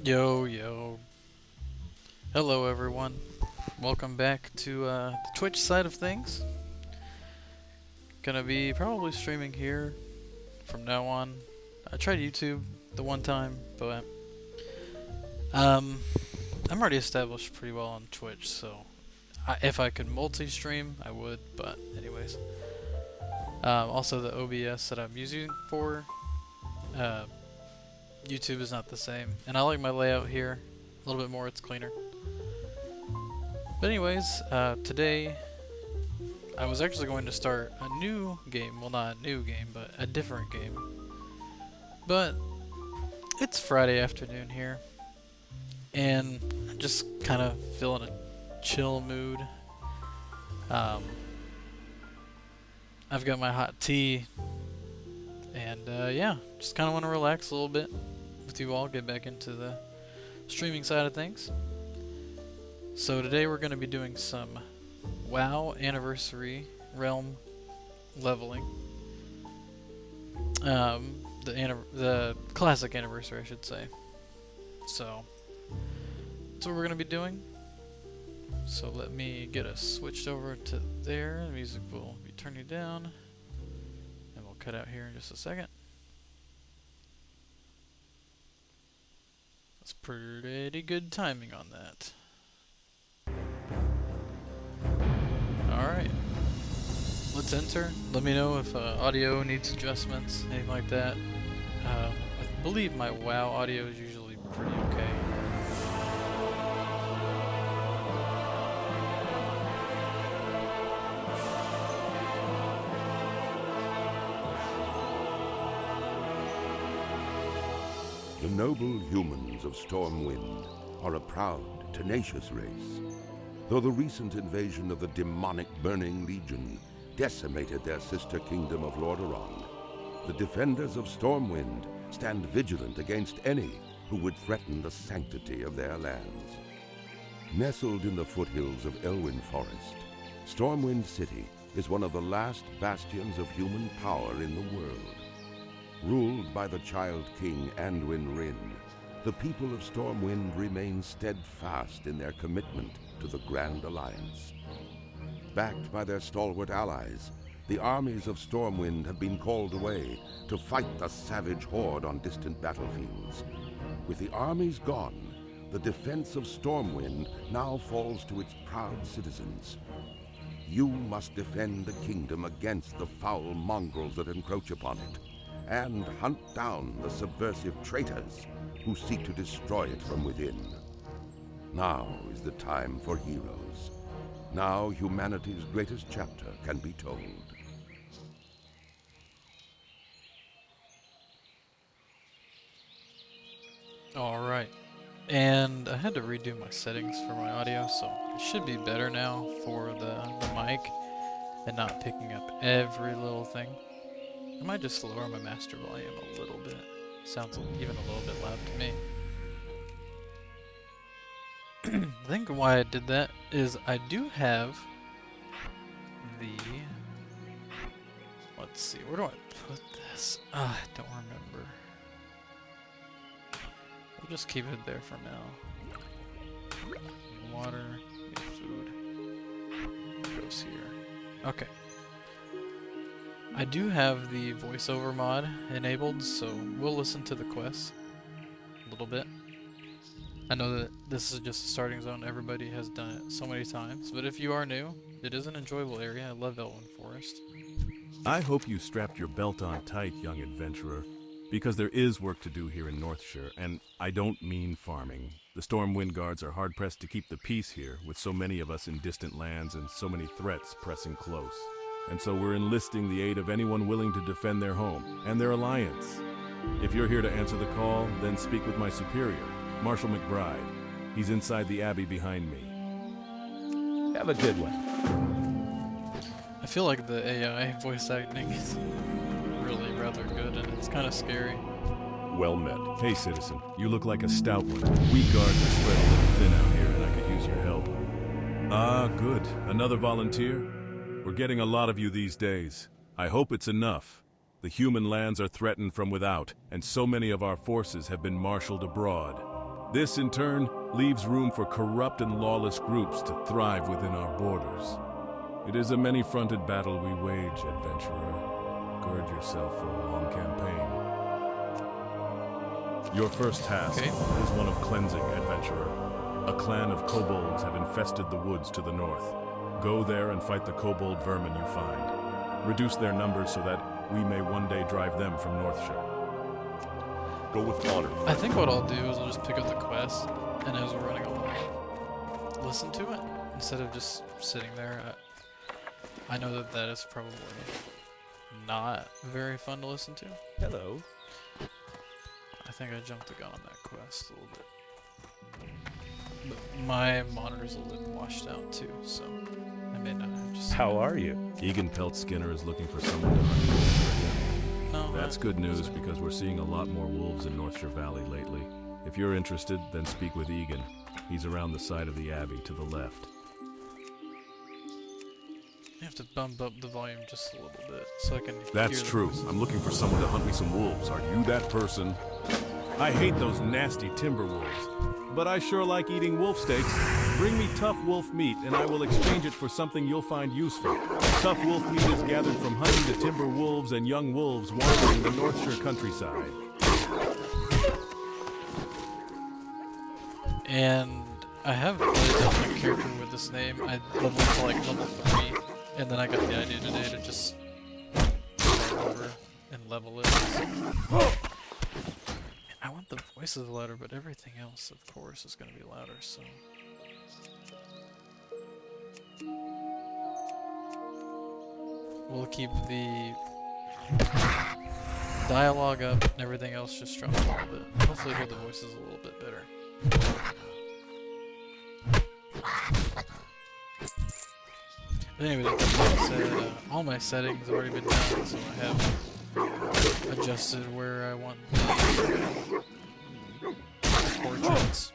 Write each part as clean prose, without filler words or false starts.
Yo, yo. Hello, everyone. Welcome back to the Twitch side of things. Gonna be probably streaming here from now on. I tried YouTube the one time, but um, I'm already established pretty well on Twitch, so if I could multi-stream, I would, but anyways. Also, the OBS that I'm using for YouTube is not the same, and I like my layout here a little bit more, it's cleaner. But anyways, today I was actually going to start a new game. Well, not a new game, but a different game. But it's Friday afternoon here, and I'm just kind of feeling a chill mood. I've got my hot tea, and yeah, just kind of want to relax a little bit with you all, get back into the streaming side of things. So today we're going to be doing some WoW Anniversary Realm leveling. The classic anniversary, I should say. So that's what we're going to be doing. So let me get us switched over to there. The music will be turning down. And we'll cut out here in just a second. That's pretty good timing on that. Alright, let's enter. Let me know if audio needs adjustments, anything like that. I believe my WoW audio is usually pretty okay. The noble humans of Stormwind are a proud, tenacious race. Though the recent invasion of the demonic Burning Legion decimated their sister kingdom of Lordaeron, the defenders of Stormwind stand vigilant against any who would threaten the sanctity of their lands. Nestled in the foothills of Elwyn Forest, Stormwind City is one of the last bastions of human power in the world. Ruled by the Child King Anduin Wrynn, the people of Stormwind remain steadfast in their commitment to the Grand Alliance. Backed by their stalwart allies, the armies of Stormwind have been called away to fight the savage horde on distant battlefields. With the armies gone, the defense of Stormwind now falls to its proud citizens. You must defend the kingdom against the foul mongrels that encroach upon it, and hunt down the subversive traitors who seek to destroy it from within. Now is the time for heroes. Now humanity's greatest chapter can be told. Alright, and I had to redo my settings for my audio, so it should be better now for the mic and not picking up every little thing. I might just lower my master volume a little bit. Sounds even a little bit loud to me. I think why I did that is I do have the... Let's see, where do I put this? I don't remember. We'll just keep it there for now. Water, food. Goes here. Okay. I do have the voiceover mod enabled, so we'll listen to the quests a little bit. I know that this is just a starting zone, everybody has done it so many times, but if you are new, it is an enjoyable area. I love Elwyn Forest. I hope you strapped your belt on tight, young adventurer, because there is work to do here in Northshire, and I don't mean farming. The Stormwind Guards are hard-pressed to keep the peace here, with so many of us in distant lands and so many threats pressing close. And so we're enlisting the aid of anyone willing to defend their home and their alliance. If you're here to answer the call, then speak with my superior, Marshal McBride. He's inside the abbey behind me. Have a good one. I feel like the AI voice acting is really rather good, and it's kind of scary. Well met. Hey, citizen. You look like a stout one. We guards are spread a little thin out here, and I could use your help. Ah, good. Another volunteer? We're getting a lot of you these days. I hope it's enough. The human lands are threatened from without, and so many of our forces have been marshaled abroad. This, in turn, leaves room for corrupt and lawless groups to thrive within our borders. It is a many-fronted battle we wage, adventurer. Gird yourself for a long campaign. Your first task is one of cleansing, adventurer. A clan of kobolds have infested the woods to the north. Go there and fight the kobold vermin you find. Reduce their numbers so that we may one day drive them from Northshire. Go with honor. I think what I'll do is I'll just pick up the quest, and as we're running along, listen to it instead of just sitting there. I know that that is probably not very fun to listen to. Hello. I think I jumped the gun on that quest a little bit. But my monitor's a little washed out too, so I may not have just... How are you? Egan Peltskinner is looking for someone to hunt wolves for him. No, That's good news because we're seeing a lot more wolves in Northshire Valley lately. If you're interested, then speak with Egan. He's around the side of the abbey to the left. You have to bump up the volume just a little bit so I can That's hear true. I'm looking for someone to hunt me some wolves. Are you that person? I hate those nasty timber wolves, but I sure like eating wolf steaks. Bring me tough wolf meat, and I will exchange it for something you'll find useful. Tough wolf meat is gathered from hunting the timber wolves and young wolves wandering the Northshire countryside. And I have played a character with this name. I leveled to like level 3, and then I got the idea today to just start over and level it. I want the voices louder, but everything else, of course, is going to be louder, so... We'll keep the dialogue up and everything else just drop a little bit. Hopefully hear the voices a little bit better. But anyway, like I said, all my settings have already been done, so I have adjusted where I want the portraits,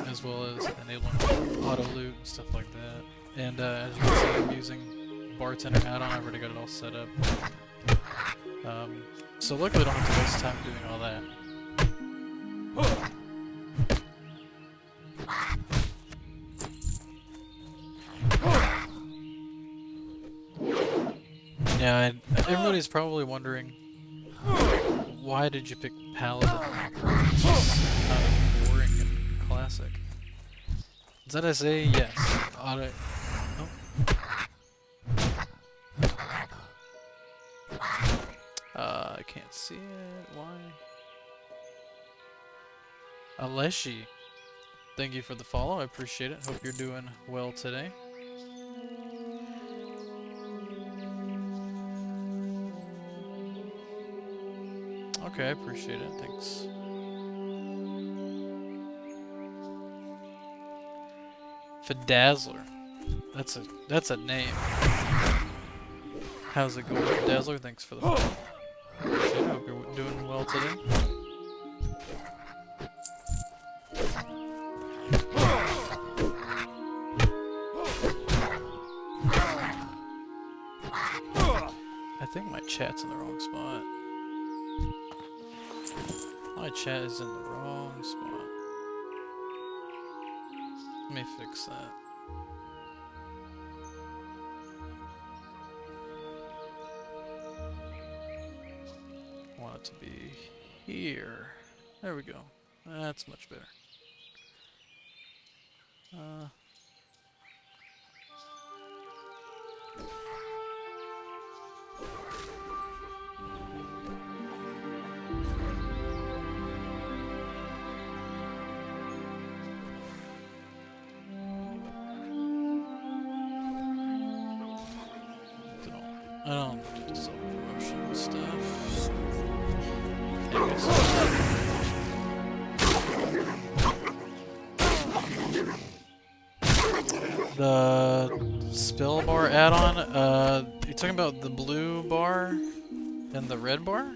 as well as enabling auto loot and stuff like that. And as you can see, I'm using bartender add-on. I've already got it all set up. So luckily I don't have to waste time doing all that. Yeah, everybody's probably wondering, why did you pick Paladin? It's just kind of boring and classic. Did I say yes? Auto. Oh. I can't see it. Why? Aleshi, thank you for the follow. I appreciate it. Hope you're doing well today. Okay, I appreciate it. Thanks. Fidazzler. That's a name. How's it going, Fidazzler? Thanks for the follow. Appreciate it. Hope you're doing well today. I think my chat's in the wrong spot. My chat is in the wrong spot. Let me fix that. I want it to be here. There we go. That's much better. I don't do self-promotion stuff. Anyways. The spell bar add-on, you're talking about the blue bar and the red bar?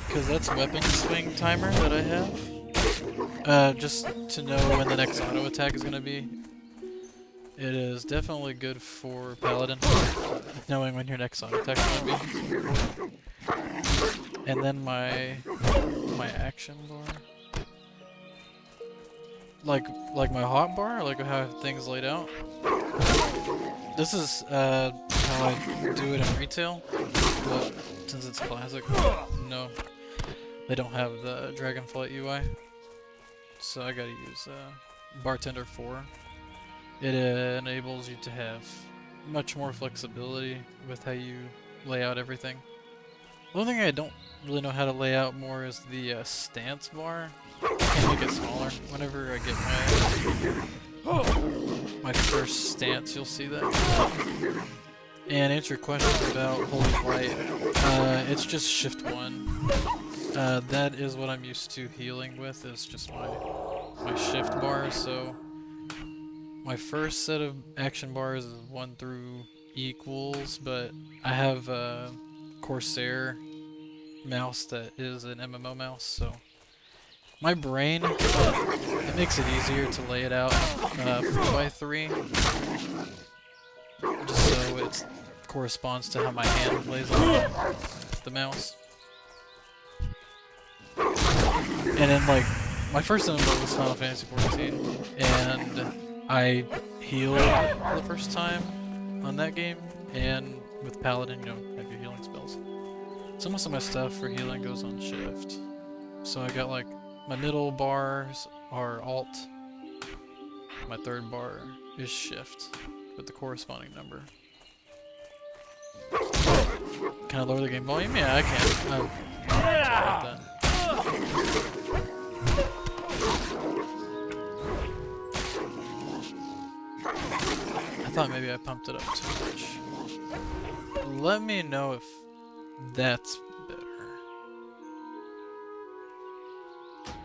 Because that's weapon swing timer that I have. Just to know when the next auto attack is going to be. It is definitely good for Paladin, knowing when your next auto attack is going to be. And then my my action bar? Like my hot bar? Like how I have things laid out? This is how I do it in retail, but since it's classic, no, they don't have the Dragonflight UI, so I gotta use Bartender 4. It enables you to have much more flexibility with how you lay out everything. The only thing I don't really know how to lay out more is the stance bar. I can make it smaller. Whenever I get my first stance, you'll see that. And answer your question about Holy Light, it's just shift 1. That is what I'm used to healing with, is just my shift bar, so my first set of action bars is 1 through equals, but I have a Corsair mouse that is an MMO mouse, so my brain, it makes it easier to lay it out 4x3, just so it corresponds to how my hand lays on the mouse. And then, like, my first MMO was Final Fantasy XIV, and I healed for the first time on that game, and with Paladin, you don't have your healing spells. So most of my stuff for healing goes on shift. So I got, like, my middle bars are alt, my third bar is shift with the corresponding number. Can I lower the game volume? Yeah, I can. Like that. I thought maybe I pumped it up too much. Let me know if that's better.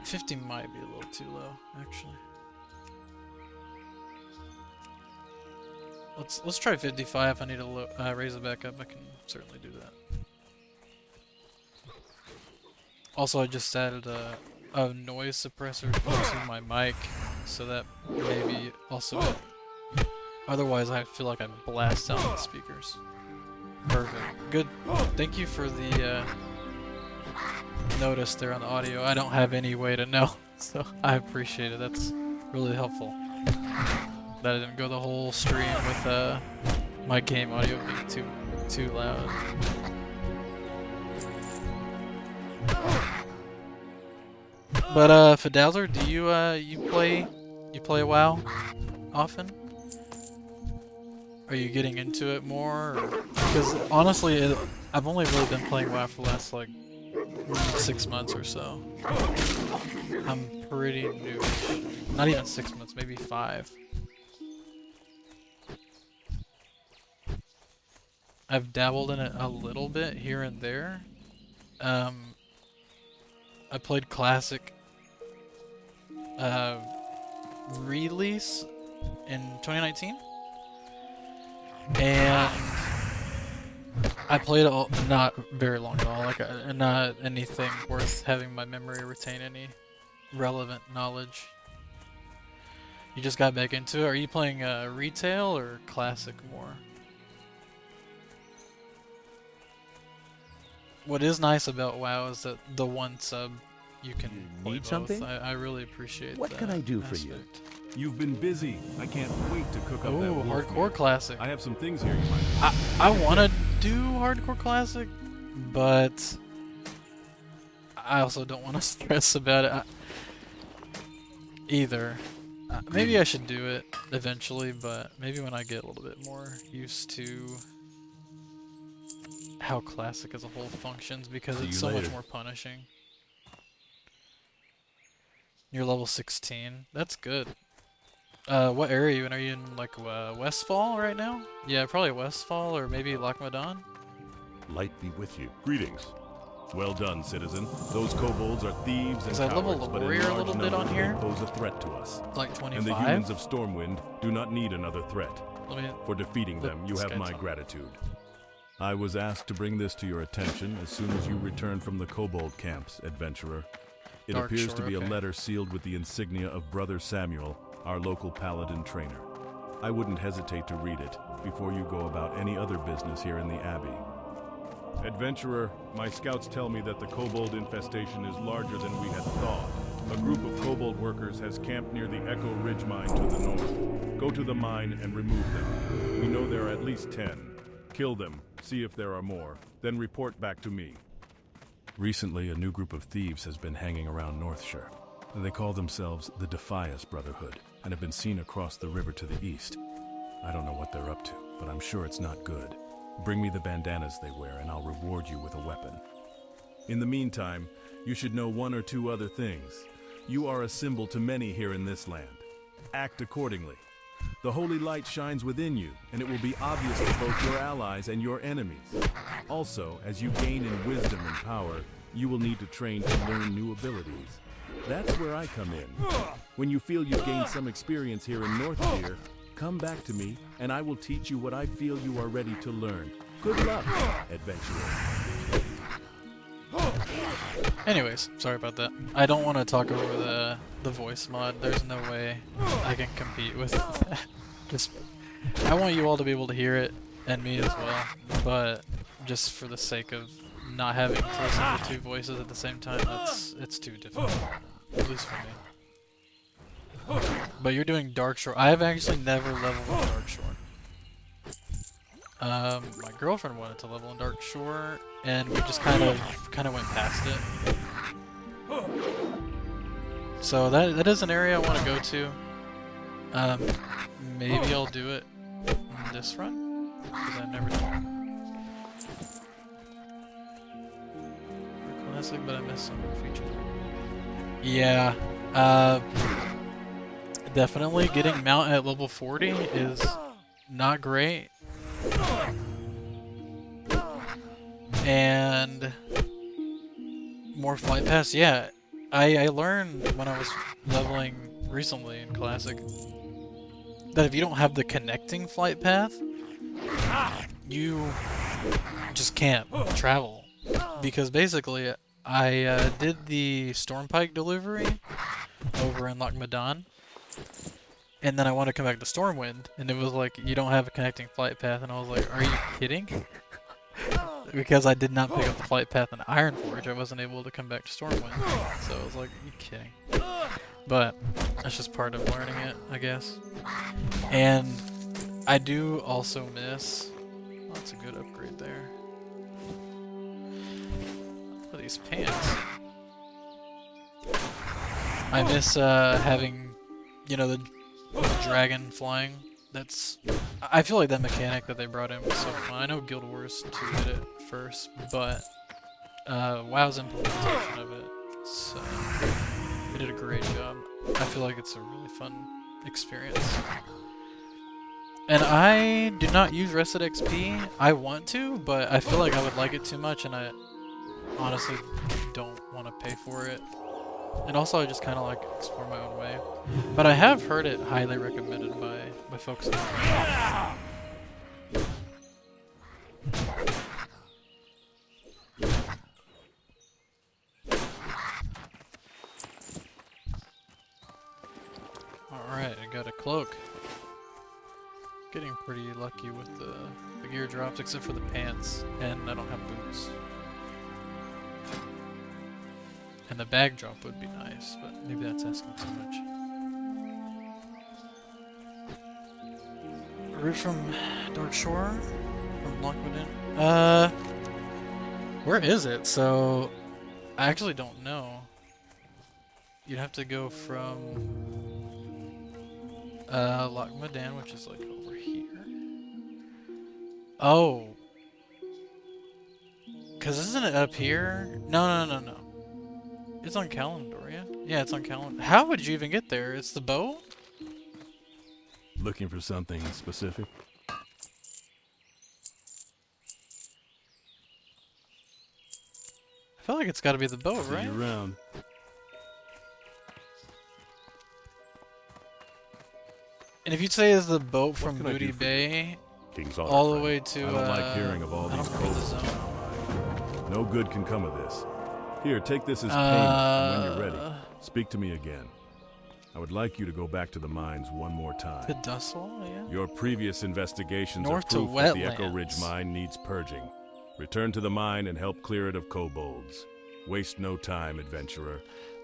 50 might be a little too low, actually. Let's try 55. If I need to raise it back up, I can certainly do that. Also, I just added a noise suppressor to my mic, so that maybe also. Otherwise, I feel like I blast out the speakers. Perfect. Good. Thank you for the notice there on the audio. I don't have any way to know, so I appreciate it. That's really helpful. That I didn't go the whole stream with my game audio being too loud. But Fidalzer, do you play WoW often? Are you getting into it more? Because honestly, I've only really been playing WoW for the last like 6 months or so. I'm pretty newish. Not even 6 months, maybe 5. I've dabbled in it a little bit here and there. I played Classic release in 2019. And I played it not very long at all, like not anything worth having my memory retain any relevant knowledge. You just got back into it. Are you playing retail or classic more? What is nice about WoW is that the one sub you can play need both. something? I really appreciate What that can I do for you? aspect. You've been busy. I can't wait to cook up that Oh, wolf hardcore meat. classic. I have some things here you might. I want to do hardcore classic, but I also don't want to stress about it either. Maybe I should do it eventually, but maybe when I get a little bit more used to how classic as a whole functions, because it's so much more punishing. You're level 16. That's good. What area are you in? Are you in like Westfall right now? Yeah, probably Westfall or maybe Lochmadan. Light be with you. Greetings. Well done, citizen. Those kobolds are thieves and Is I level cowards, but in warrior a large little bit on numbers here? they pose a threat to us. Like And 25. the humans of Stormwind do not need another threat. Let me. For defeating them, you have my gratitude. I was asked to bring this to your attention as soon as you return from the kobold camps, adventurer. It Dark appears Shore, to be okay. a letter sealed with the insignia of Brother Samuel, our local paladin trainer. I wouldn't hesitate to read it before you go about any other business here in the Abbey. Adventurer, my scouts tell me that the kobold infestation is larger than we had thought. A group of kobold workers has camped near the Echo Ridge mine to the north. Go to the mine and remove them. We know there are at least 10. Kill them, see if there are more, then report back to me. Recently, a new group of thieves has been hanging around Northshire. They call themselves the Defias Brotherhood and have been seen across the river to the east. I don't know what they're up to, but I'm sure it's not good. Bring me the bandanas they wear and I'll reward you with a weapon. In the meantime, you should know one or two other things. You are a symbol to many here in this land. Act accordingly. The holy light shines within you, and it will be obvious to both your allies and your enemies. Also, as you gain in wisdom and power, you will need to train to learn new abilities. That's where I come in. When you feel you've gained some experience here in Northshire, come back to me, and I will teach you what I feel you are ready to learn. Good luck, adventurer. Anyways, sorry about that. I don't want to talk over the voice mod. There's no way I can compete with that. Just, I want you all to be able to hear it, and me as well, but just for the sake of not having to listen to two voices at the same time, it's too difficult. At least for me. But you're doing Darkshore. I have actually never leveled in Darkshore. My girlfriend wanted to level in Darkshore, and we just kind of went past it. So that is an area I want to go to. Maybe I'll do it in this run, because I've never done it. For classic, but I missed some features. Yeah, definitely getting mount at level 40 is not great. And more flight pass, yeah. I learned when I was leveling recently in Classic that if you don't have the connecting flight path, you just can't travel. Because basically, I did the Stormpike delivery over in Loch Madan, and then I wanted to come back to Stormwind, and it was like, you don't have a connecting flight path, and I was like, are you kidding? Because I did not pick up the flight path in Ironforge, I wasn't able to come back to Stormwind. So I was like, are you kidding? But that's just part of learning it, I guess. And I do also miss... Oh, that's a good upgrade there. What are these pants? I miss having, you know, the dragon flying. That's... I feel like that mechanic that they brought in was so fun. I know Guild Wars 2 did it first, but WoW's implementation of it, so they did a great job. I feel like it's a really fun experience. And I do not use Rested XP. I want to, but I feel like I would like it too much, and I honestly don't want to pay for it. And also, I just kind of like to explore my own way. But I have heard it highly recommended by folks in the community. Alright, I got a cloak. Getting pretty lucky with the gear drops, except for the pants, and I don't have boots. And the bag drop would be nice, but maybe that's asking too much. Route from Darkshore? From Lochmadin? Where is it? So, I actually don't know. You'd have to go from Lochmadin, which is like over here. Oh. 'Cause isn't it up here? No. It's on Kalandoria. Yeah, it's on Kalandoria. How would you even get there? It's the boat? Looking for something specific? I feel like it's gotta be the boat, right? See you around. And if you'd say it's the boat from Booty Bay all the way to I don't like hearing of all I these don't remember the kobolds. zone. No good can come of this. Here, take this as payment, and when you're ready, speak to me again. I would like you to go back to the mines one more The time. Dustwall, yeah. Your previous investigations North are to proof that the Echo wetlands. Ridge mine needs purging. Return to the mine and help clear it of kobolds. Waste no time, adventurer.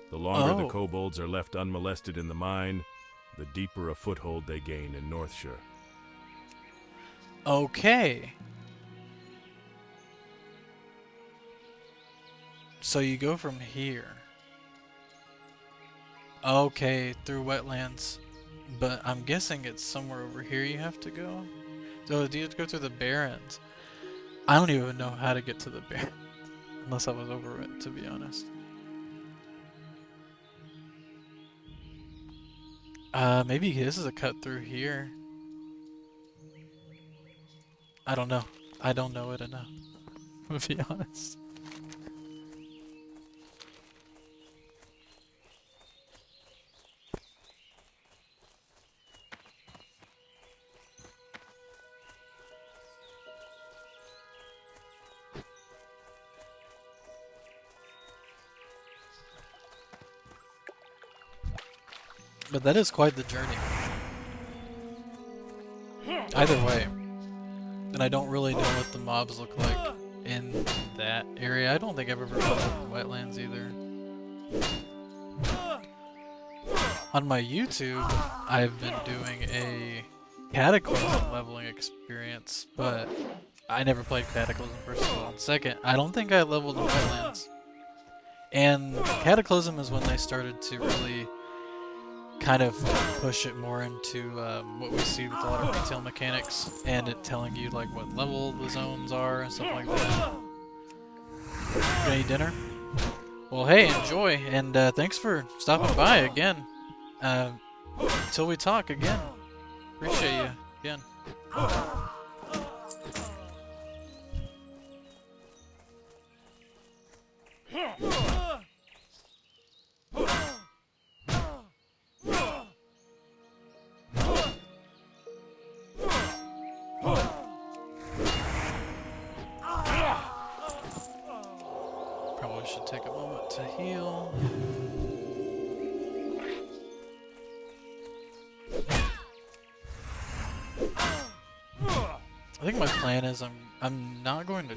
The longer the kobolds are left unmolested in the mine, the deeper a foothold they gain in Northshire. Okay. So you go from here. Okay, through wetlands. But I'm guessing it's somewhere over here you have to go. So do you have to go through the Barrens? I don't even know how to get to the Barrens. Unless I was over it, to be honest. Maybe this is a cut through here. I don't know. I don't know it enough, to be honest. But that is quite the journey. Either way. And I don't really know what the mobs look like in that area. I don't think I've ever been in wetlands either. On my YouTube, I've been doing a Cataclysm leveling experience, but I never played Cataclysm first of all. And second, I don't think I leveled in wetlands. And Cataclysm is when they started to really kind of push it more into what we see with a lot of retail mechanics, and it telling you like what level the zones are and stuff like that. Gonna eat dinner? Well, hey, enjoy, and thanks for stopping by again. Till we talk again. Appreciate you again. Probably should take a moment to heal. I think my plan is I'm not going to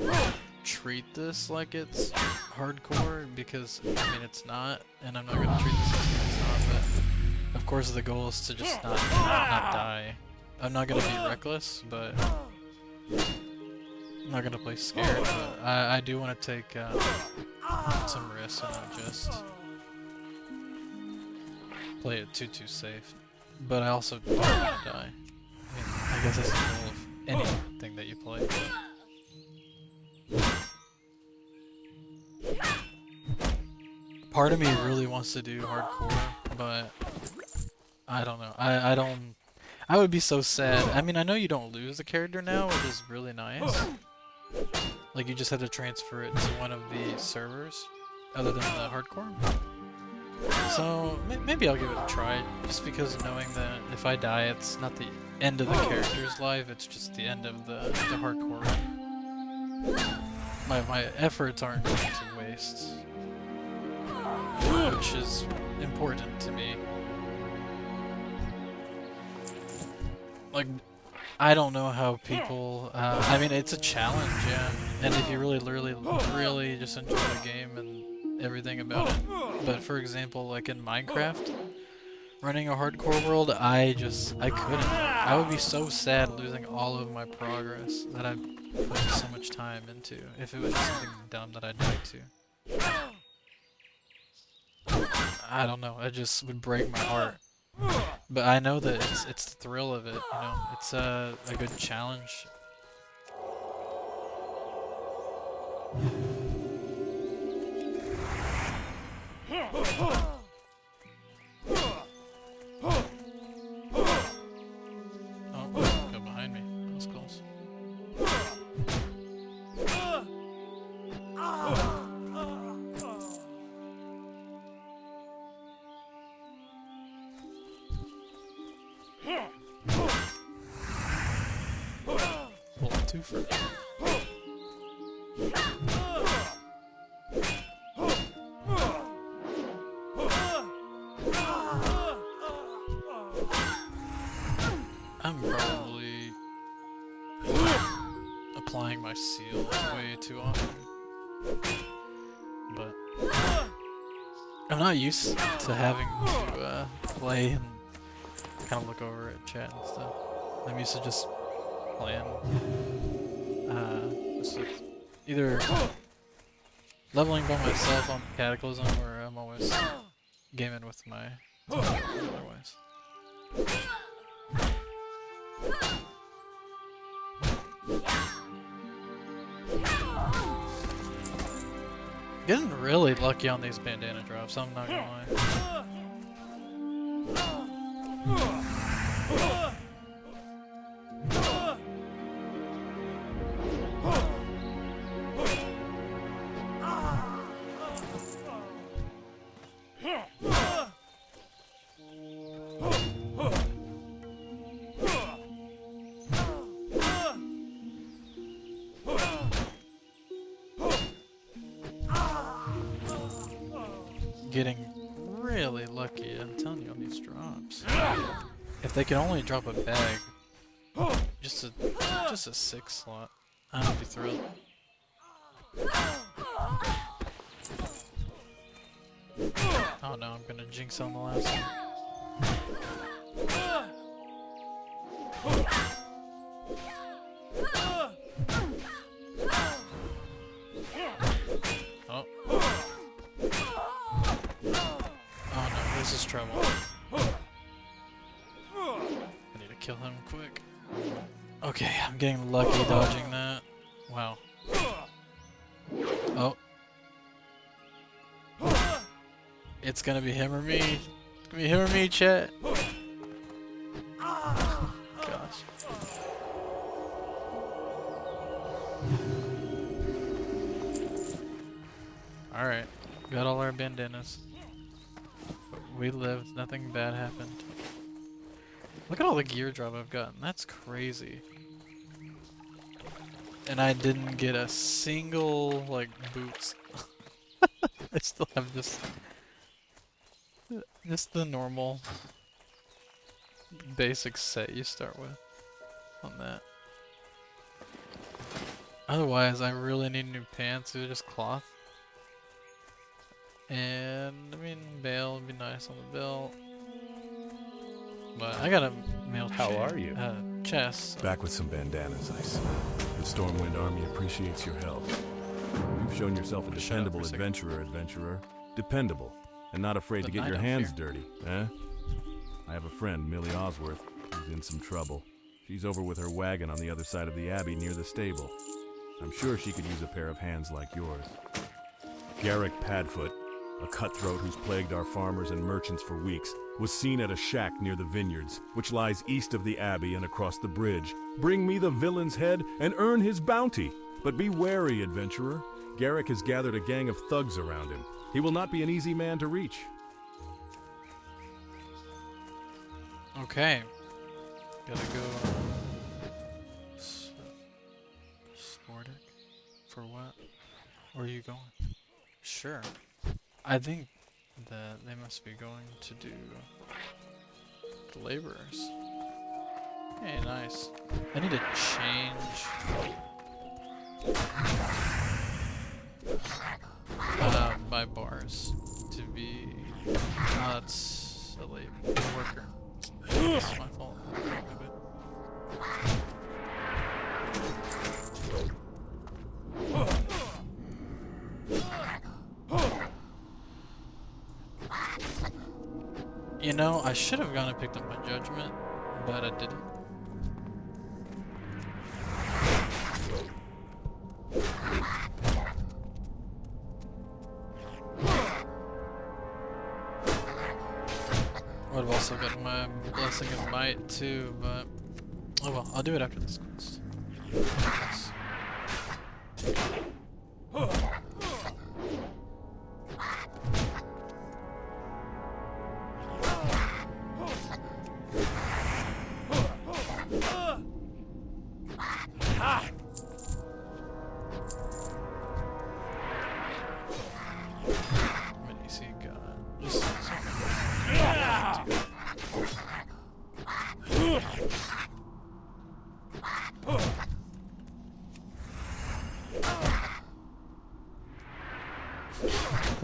treat this like it's hardcore, because I mean it's not, and I'm not going to treat this as if it's not, but of course the goal is to just not die. I'm not going to be reckless, but I'm not going to play scared, but I do want to take some risks and not just play it too safe. But I also don't want to die. I mean, I guess that's the goal of anything that you play. Part of me really wants to do hardcore, but I don't know. I would be so sad. I mean, I know you don't lose the character now, which is really nice. Like, you just have to transfer it to one of the servers, other than the hardcore. So, maybe I'll give it a try, just because knowing that if I die, it's not the end of the character's life, it's just the end of the hardcore run. My efforts aren't going to waste, which is important to me. Like, I don't know how people, I mean, it's a challenge, yeah, and if you really just enjoy the game and everything about it. But for example, like in Minecraft, running a hardcore world, I couldn't. I would be so sad losing all of my progress that I put so much time into if it was just something dumb that I died to. I don't know, it just would break my heart. But I know that it's the thrill of it, you know. It's a good challenge. Oh, go behind me. That was close. Pull a twofer. I'm probably applying my seal way too often. But I'm not used to having to play and kind of look over at chat and stuff. I'm used to just playing. Just with either leveling by myself on Cataclysm, or I'm always gaming with my team otherwise. Getting really lucky on these bandana drops, I'm not gonna lie. Getting really lucky, I'm telling you, on these drops. If they can only drop a bag, just a 6 slot, I'd be thrilled. Oh no, I'm gonna jinx on the last one. This is trouble. I need to kill him quick. Okay, I'm getting lucky dodging that. Wow. Oh. It's gonna be him or me. It's gonna be him or me, chat. Gosh. Alright. Got all our bandanas. We lived, nothing bad happened. Look at all the gear drop I've gotten, that's crazy. And I didn't get a single, like, boots. I still have just the normal, basic set you start with on that. Otherwise, I really need new pants, they're just cloth. And, I mean, mail would be nice on the belt. But I got a mail chest. Back with some bandanas, I see. The Stormwind Army appreciates your help. You've shown yourself a dependable adventurer. Dependable, and not afraid to get your hands dirty, eh? I have a friend, Millie Osworth, who's in some trouble. She's over with her wagon on the other side of the abbey near the stable. I'm sure she could use a pair of hands like yours. Garrick Padfoot, a cutthroat who's plagued our farmers and merchants for weeks, was seen at a shack near the vineyards, which lies east of the abbey and across the bridge. Bring me the villain's head and earn his bounty. But be wary, adventurer. Garrick has gathered a gang of thugs around him. He will not be an easy man to reach. Okay. Gotta go... Sportic? For what? Where are you going? Sure. I think that they must be going to do the laborers. Hey, nice. I need to change my bars to be not a worker. It's my fault. You know, I should have gone and picked up my judgment, but I didn't. Would have also gotten my blessing of might too, but oh well, I'll do it after this quest.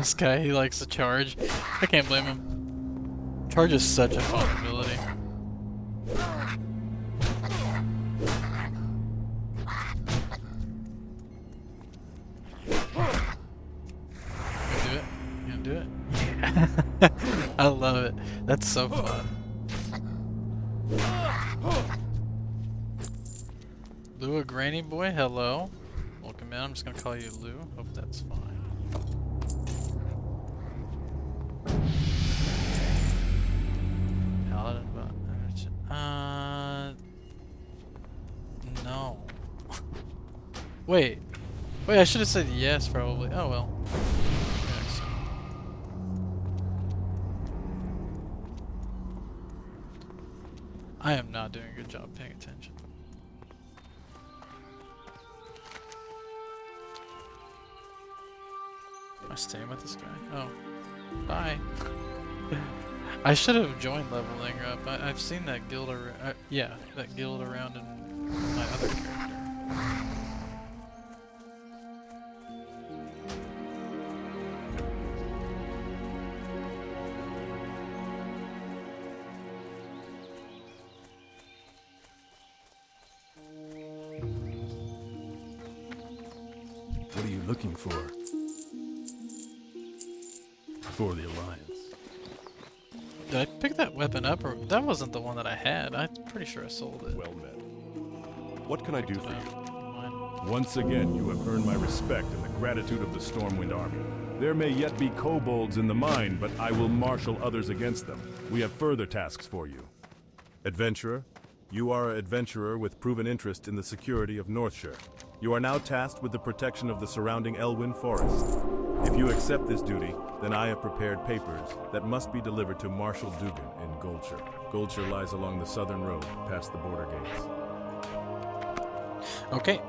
This guy, he likes to charge. I can't blame him. Charge is such a fun ability. You gonna do it? Yeah. I love it. That's so fun. Lou, Granny Boy, hello. Welcome in. I'm just gonna call you Lou. Hope that's fine. Paladin, no. Wait, I should have said yes, probably. Oh well. Yes. I am not doing a good job paying attention. Am I staying with this guy? Oh. Bye. I should have joined leveling up. I've seen that guild around. Yeah, that guild around in my other character. What are you looking for? For the Alliance. Did I pick that weapon up, or that wasn't the one that I had? I'm pretty sure I sold it. Well met. What can I do for you? Mine. Once again, you have earned my respect and the gratitude of the Stormwind Army. There may yet be kobolds in the mine, but I will marshal others against them. We have further tasks for you. Adventurer, you are an adventurer with proven interest in the security of Northshire. You are now tasked with the protection of the surrounding Elwyn Forest. If you accept this duty, then I have prepared papers that must be delivered to Marshal Dugan in Goldshire. Goldshire lies along the southern road, past the border gates. Okay.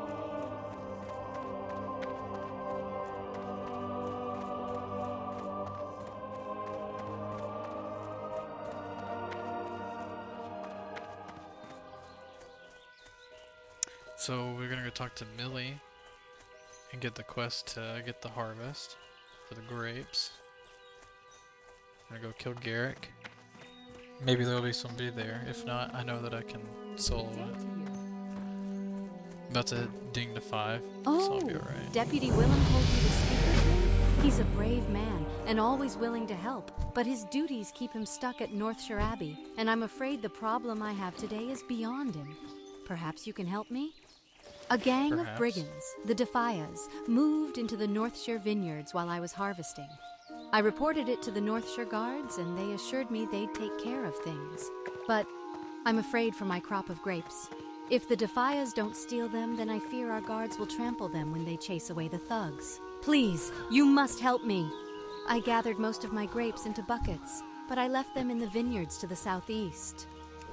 So we're gonna go talk to Millie and get the quest to get the harvest for the grapes. I'm gonna go kill Garrick. Maybe there'll be somebody there. If not, I know that I can solo it. I'm about to ding to 5, so I'll be alright. Deputy Willem told you to speak with him? He's a brave man and always willing to help, but his duties keep him stuck at Northshire Abbey, and I'm afraid the problem I have today is beyond him. Perhaps you can help me? A gang of brigands, the Defias, moved into the Northshire vineyards while I was harvesting. I reported it to the Northshire guards, and they assured me they'd take care of things. But I'm afraid for my crop of grapes. If the Defias don't steal them, then I fear our guards will trample them when they chase away the thugs. Please, you must help me. I gathered most of my grapes into buckets, but I left them in the vineyards to the southeast.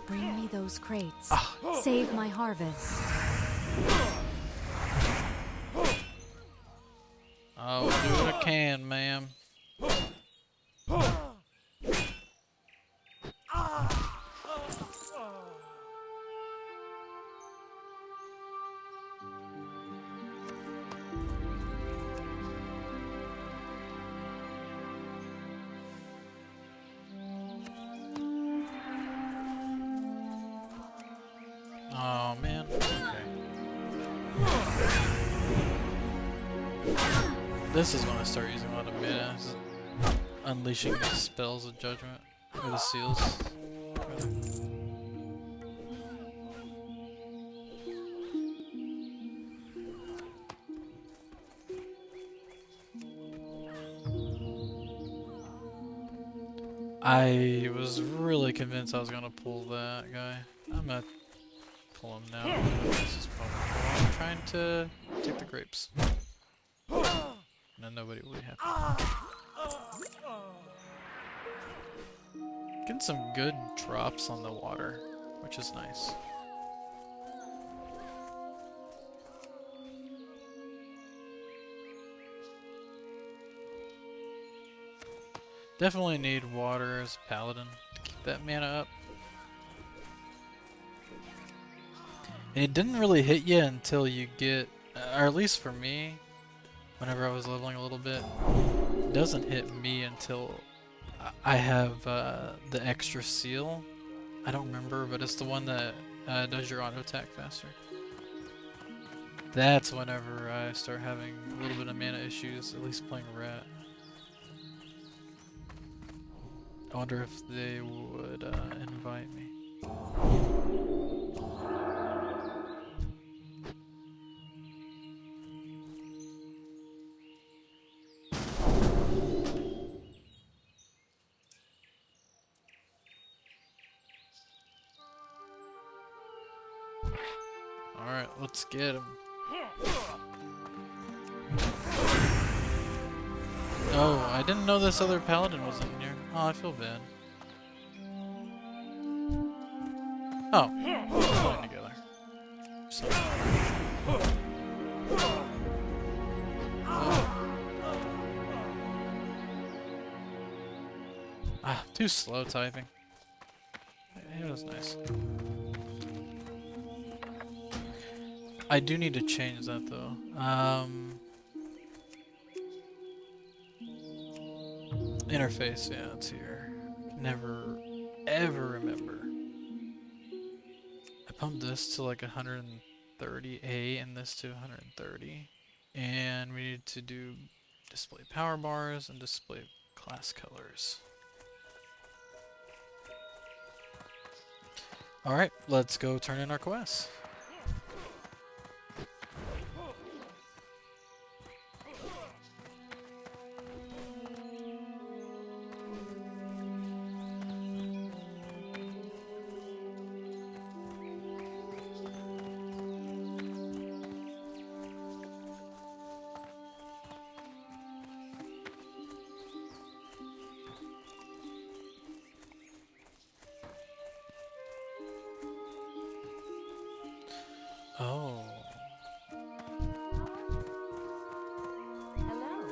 Bring me those crates. Save my harvest. I'll do what I can, ma'am. Oh man. Okay. This is when I start using a lot of mana. Unleashing the spells of judgment. Or the seals. Rather. I was really convinced I was gonna pull that guy. I'm gonna pull him now. This is probably cool. I'm trying to take the grapes. And then nobody will be happy. Getting some good drops on the water, which is nice. Definitely need water as a paladin to keep that mana up. And it didn't really hit you until you get, or at least for me, whenever I was leveling a little bit, doesn't hit me until I have the extra seal. I don't remember, but it's the one that does your auto attack faster. That's whenever I start having a little bit of mana issues, at least playing rat. I wonder if they would invite me. Alright, let's get him. Oh, I didn't know this other paladin was in here. Oh, I feel bad. Oh, we're playing together. So. Ah, too slow typing. It was nice. I do need to change that though. Interface, yeah, it's here. Never, ever remember. I pumped this to like 130A and this to 130. And we need to do display power bars and display class colors. Alright, let's go turn in our quests. Oh. Hello.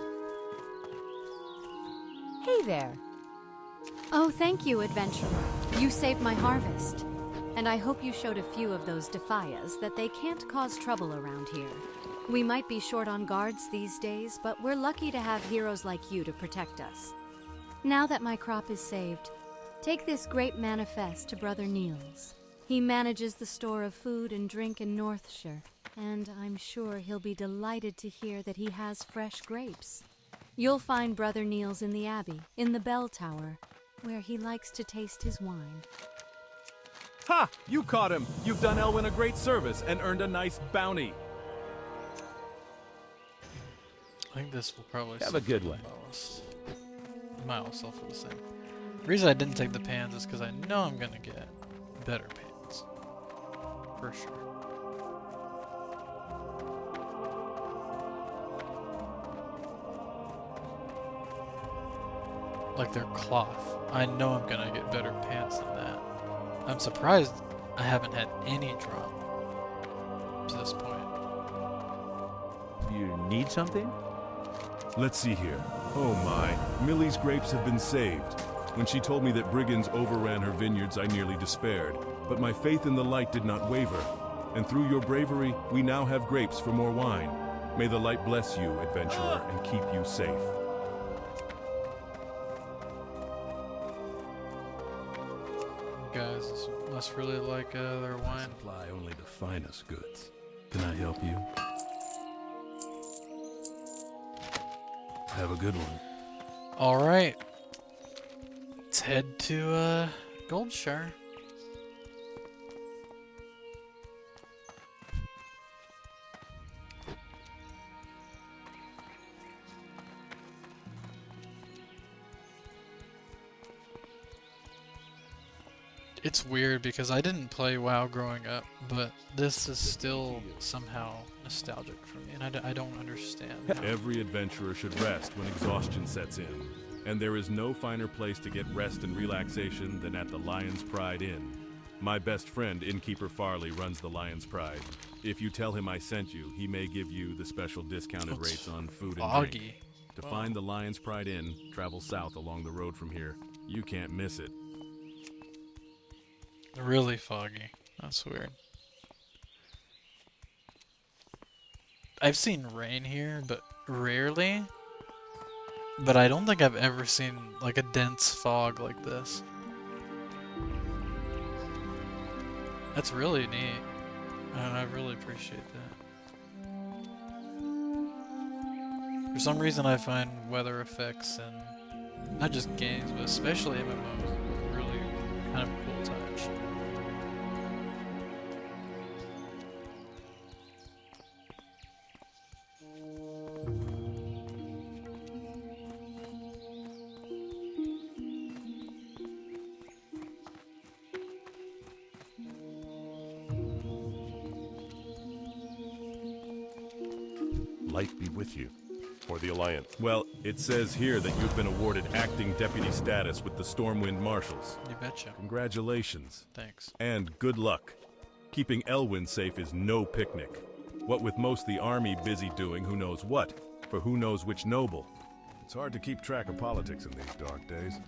Hey there. Oh, thank you, adventurer. You saved my harvest. And I hope you showed a few of those defias that they can't cause trouble around here. We might be short on guards these days, but we're lucky to have heroes like you to protect us. Now that my crop is saved, take this great manifest to Brother Niels. He manages the store of food and drink in Northshire, and I'm sure he'll be delighted to hear that he has fresh grapes. You'll find Brother Niels in the Abbey, in the bell tower, where he likes to taste his wine. Ha! You caught him! You've done Elwyn a great service and earned a nice bounty. I think this will probably Have a good one. Most. Might also feel the same. The reason I didn't take the pans is because I know I'm gonna get better pans. For sure. Like their cloth. I know I'm gonna get better pants than that. I'm surprised I haven't had any drop to this point. You need something? Let's see here. Oh my, Millie's grapes have been saved. When she told me that brigands overran her vineyards, I nearly despaired. But my faith in the light did not waver. And through your bravery, we now have grapes for more wine. May the light bless you, adventurer, and keep you safe. Guys must really like their wine. Supply only the finest goods. Can I help you? Have a good one. Alright. Let's head to Goldshire. It's weird because I didn't play WoW growing up, but this is still somehow nostalgic for me, and I don't understand how. Every adventurer should rest when exhaustion sets in. And there is no finer place to get rest and relaxation than at the Lion's Pride Inn. My best friend, Innkeeper Farley, runs the Lion's Pride. If you tell him I sent you, he may give you the special discounted rates on food and drink. To find the Lion's Pride Inn, travel south along the road from here. You can't miss it. Really foggy. That's weird. I've seen rain here, but rarely. But I don't think I've ever seen like a dense fog like this. That's really neat. And I really appreciate that. For some reason I find weather effects and not just games, but especially MMOs really kind of a cool touch. Light be with you. Or the Alliance. Well, it says here that you've been awarded acting deputy status with the Stormwind Marshals. You betcha. Congratulations. Thanks. And good luck. Keeping Elwyn safe is no picnic. What with most the army busy doing who knows what, for who knows which noble. It's hard to keep track of politics in these dark days.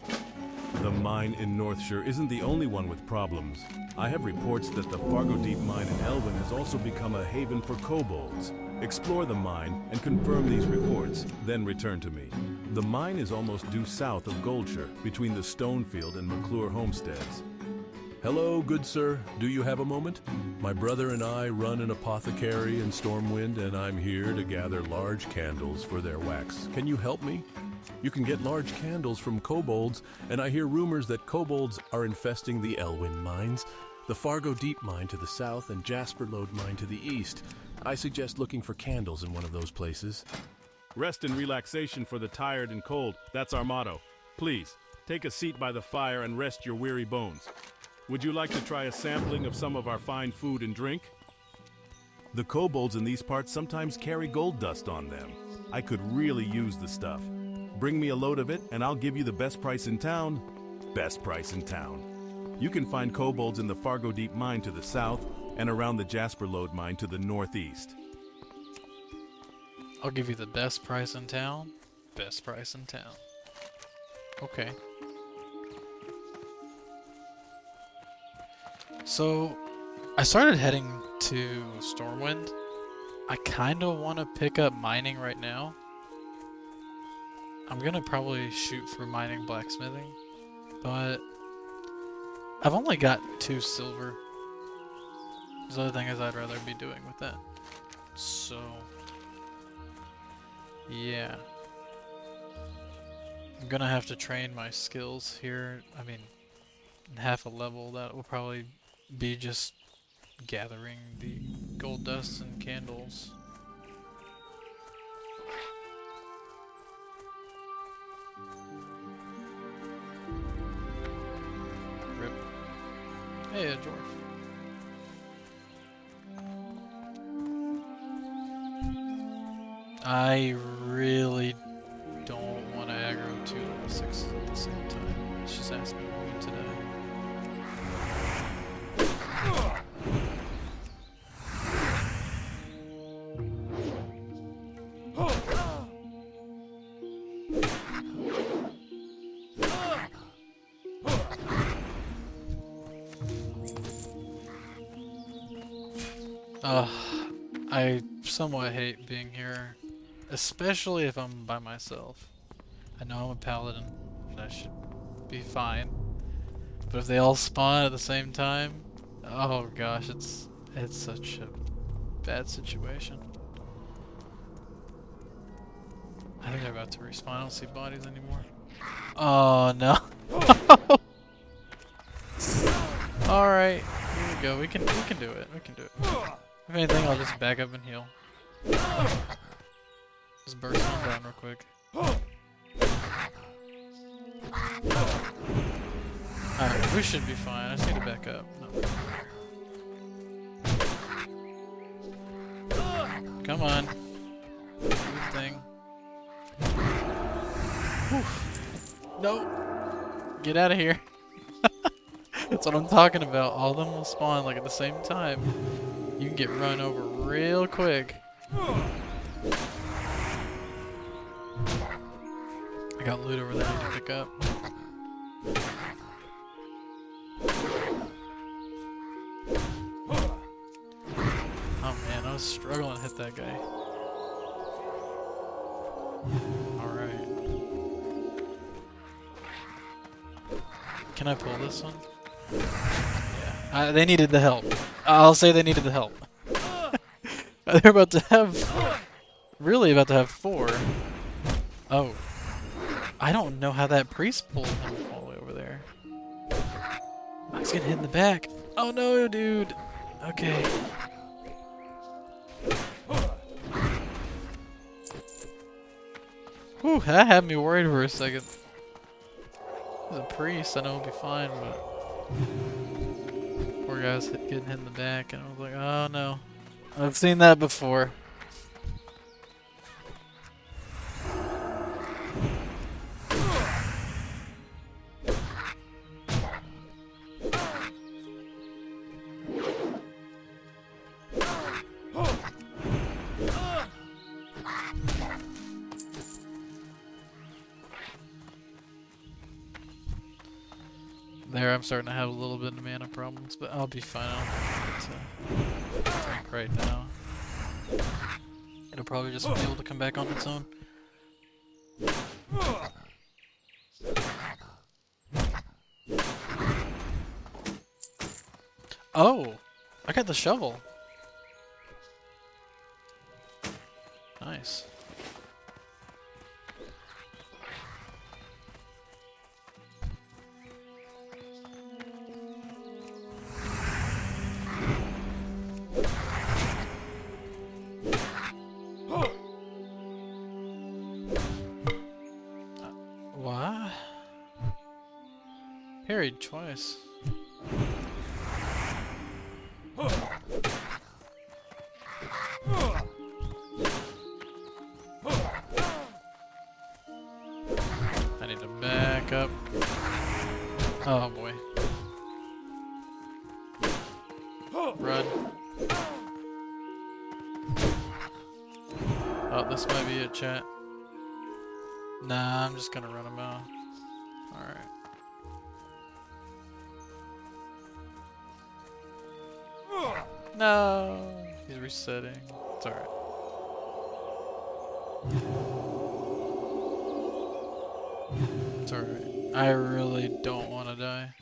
The mine in Northshire isn't the only one with problems. I have reports that the Fargo Deep mine in Elwyn has also become a haven for kobolds. Explore the mine and confirm these reports, then return to me. The mine is almost due south of Goldshire, between the Stonefield and McClure homesteads. Hello, good sir. Do you have a moment? My brother and I run an apothecary in Stormwind, and I'm here to gather large candles for their wax. Can you help me? You can get large candles from kobolds, and I hear rumors that kobolds are infesting the Elwyn mines, the Fargo Deep mine to the south, and Jasper Lode mine to the east. I suggest looking for candles in one of those places. Rest and relaxation for the tired and cold. That's our motto. Please, take a seat by the fire and rest your weary bones. Would you like to try a sampling of some of our fine food and drink? The kobolds in these parts sometimes carry gold dust on them. I could really use the stuff. Bring me a load of it and I'll give you the best price in town. Best price in town. You can find kobolds in the Fargo Deep mine to the south and around the Jasper Lode mine to the northeast. I'll give you the best price in town. Best price in town. Okay. So, I started heading to Stormwind. I kind of want to pick up mining right now. I'm gonna probably shoot for mining blacksmithing, but I've only got 2 silver. The other thing is I'd rather be doing with that. So, yeah. I'm gonna have to train my skills here. I mean, in half a level that will probably be just gathering the gold dust and candles. Rip. Hey, a dwarf. I really don't want to aggro 2 level 6s at the same time. It's just asking me today. I somewhat hate being here, especially if I'm by myself. I know I'm a paladin, and I should be fine. But if they all spawn at the same time, oh gosh, it's such a bad situation. I think they're about to respawn. I don't see bodies anymore. Oh no. Alright, here we go. We can do it. We can do it. If anything, I'll just back up and heal. Just burst one down real quick. Alright, we should be fine. I just need to back up. No. Come on. Good thing. Whew. No. Get out of here. That's what I'm talking about. All of them will spawn like at the same time. You can get run over real quick. I got loot over there to pick up. Oh man, I was struggling to hit that guy. Alright. Can I pull this one? Yeah. They needed the help. I'll say they needed the help. They're about to have... Really about to have 4. Oh. I don't know how that priest pulled him all the way over there. I was getting hit in the back. Oh no, dude. Okay. Whew, that had me worried for a second. As a priest, I know it'll be fine, but... Poor guy's getting hit in the back, and I was like, oh no. I've seen that before. There, I'm starting to have a little bit of mana problems, but I'll be fine. I don't think it's drink right now. It'll probably just be able to come back on its own. Oh! I got the shovel. Nice. What? Parried twice. I need to back up. Oh boy. Run. Oh, this might be it, chat. Nah, I'm just gonna run him out. Alright. No! He's resetting. It's alright. It's alright. I really don't want to die.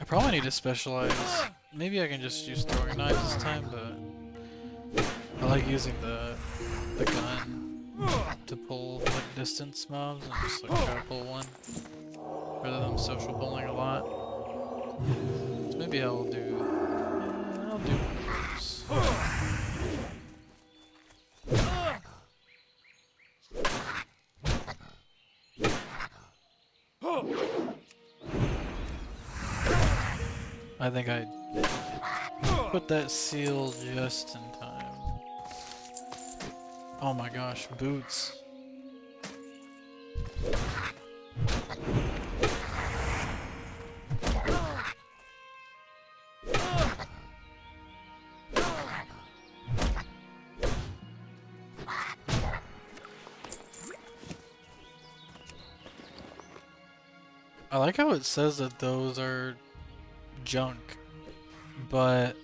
I probably need to specialize. Maybe I can just use throwing knives this time, but I like using the gun to pull like distance mobs and just like try to pull one rather than social pulling a lot. So maybe I'll do one of those. I think I put that seal just in time. Oh my gosh, boots. I like how it says that those are junk, but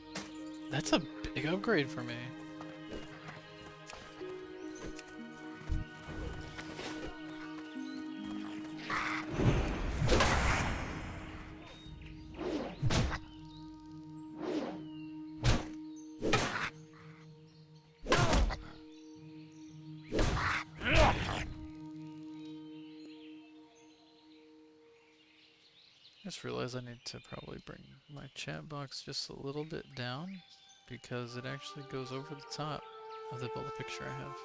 that's a big upgrade for me. I just realized I need to probably bring my chat box just a little bit down because it actually goes over the top of the bullet picture I have.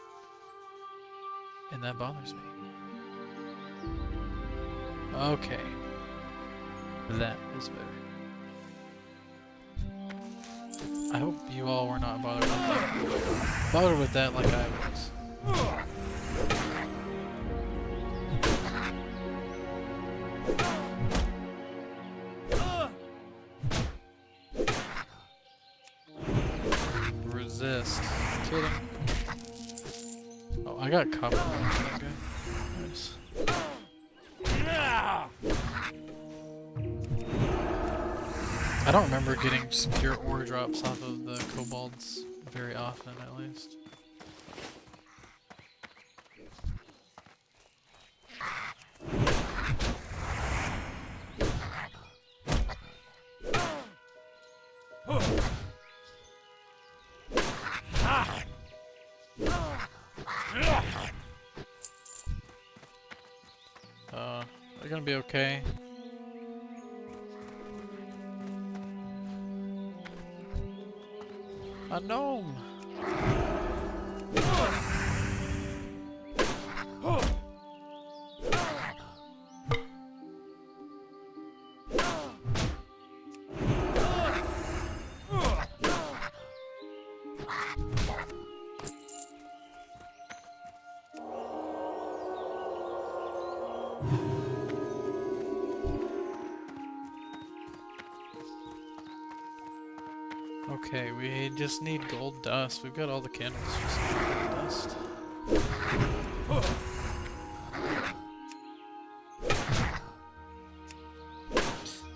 And that bothers me. Okay. That is better. I hope you all were not bothered with that. Bothered with that like I was. I got copper. Okay. Nice. I don't remember getting just pure ore drops off of the kobolds very often, at least. They're gonna be okay. A gnome! Okay, we just need gold dust. We've got all the candles, just need gold dust. I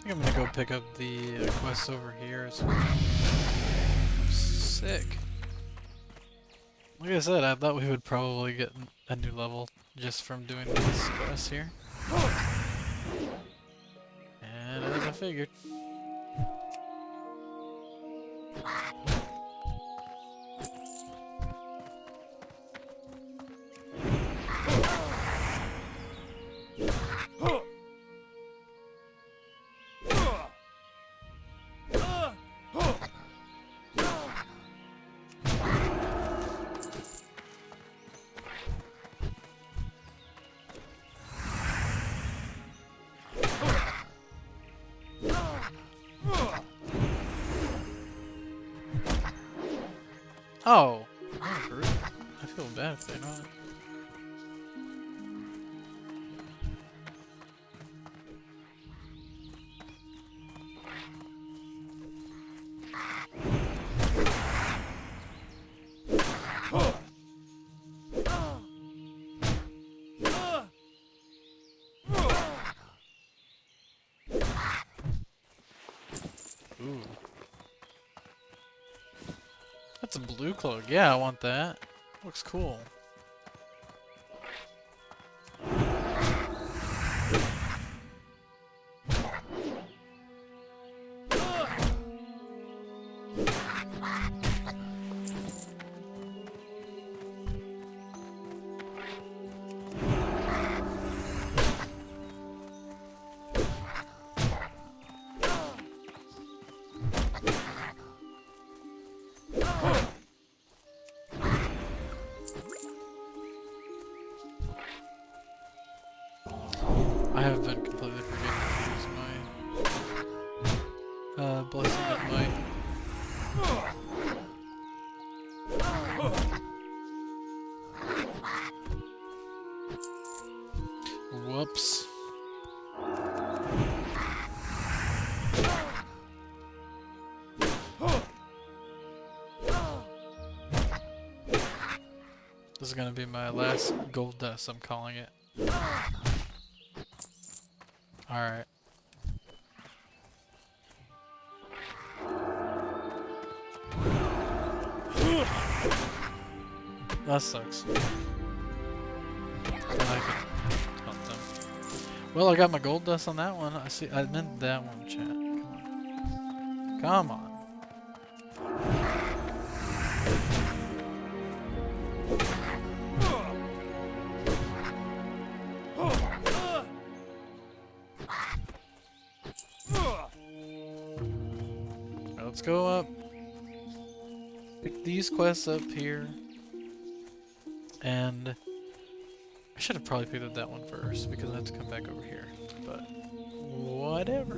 think I'm gonna go pick up the quest over here. Sick. Like I said, I thought we would probably get a new level just from doing this quest here. And as I figured. Oh! I feel bad if they're not. Ooh. That's a blue cloak. Yeah, I want that. Looks cool. I have been completely forgetting to use my blessing at night. Whoops. This is gonna be my last gold dust, I'm calling it. Alright. That sucks. But I can help them. Well, I got my gold dust on that one. I meant that one, chat. Come on. Let's go up. Pick these quests up here. And I should have probably picked up that one first because I have to come back over here. But whatever.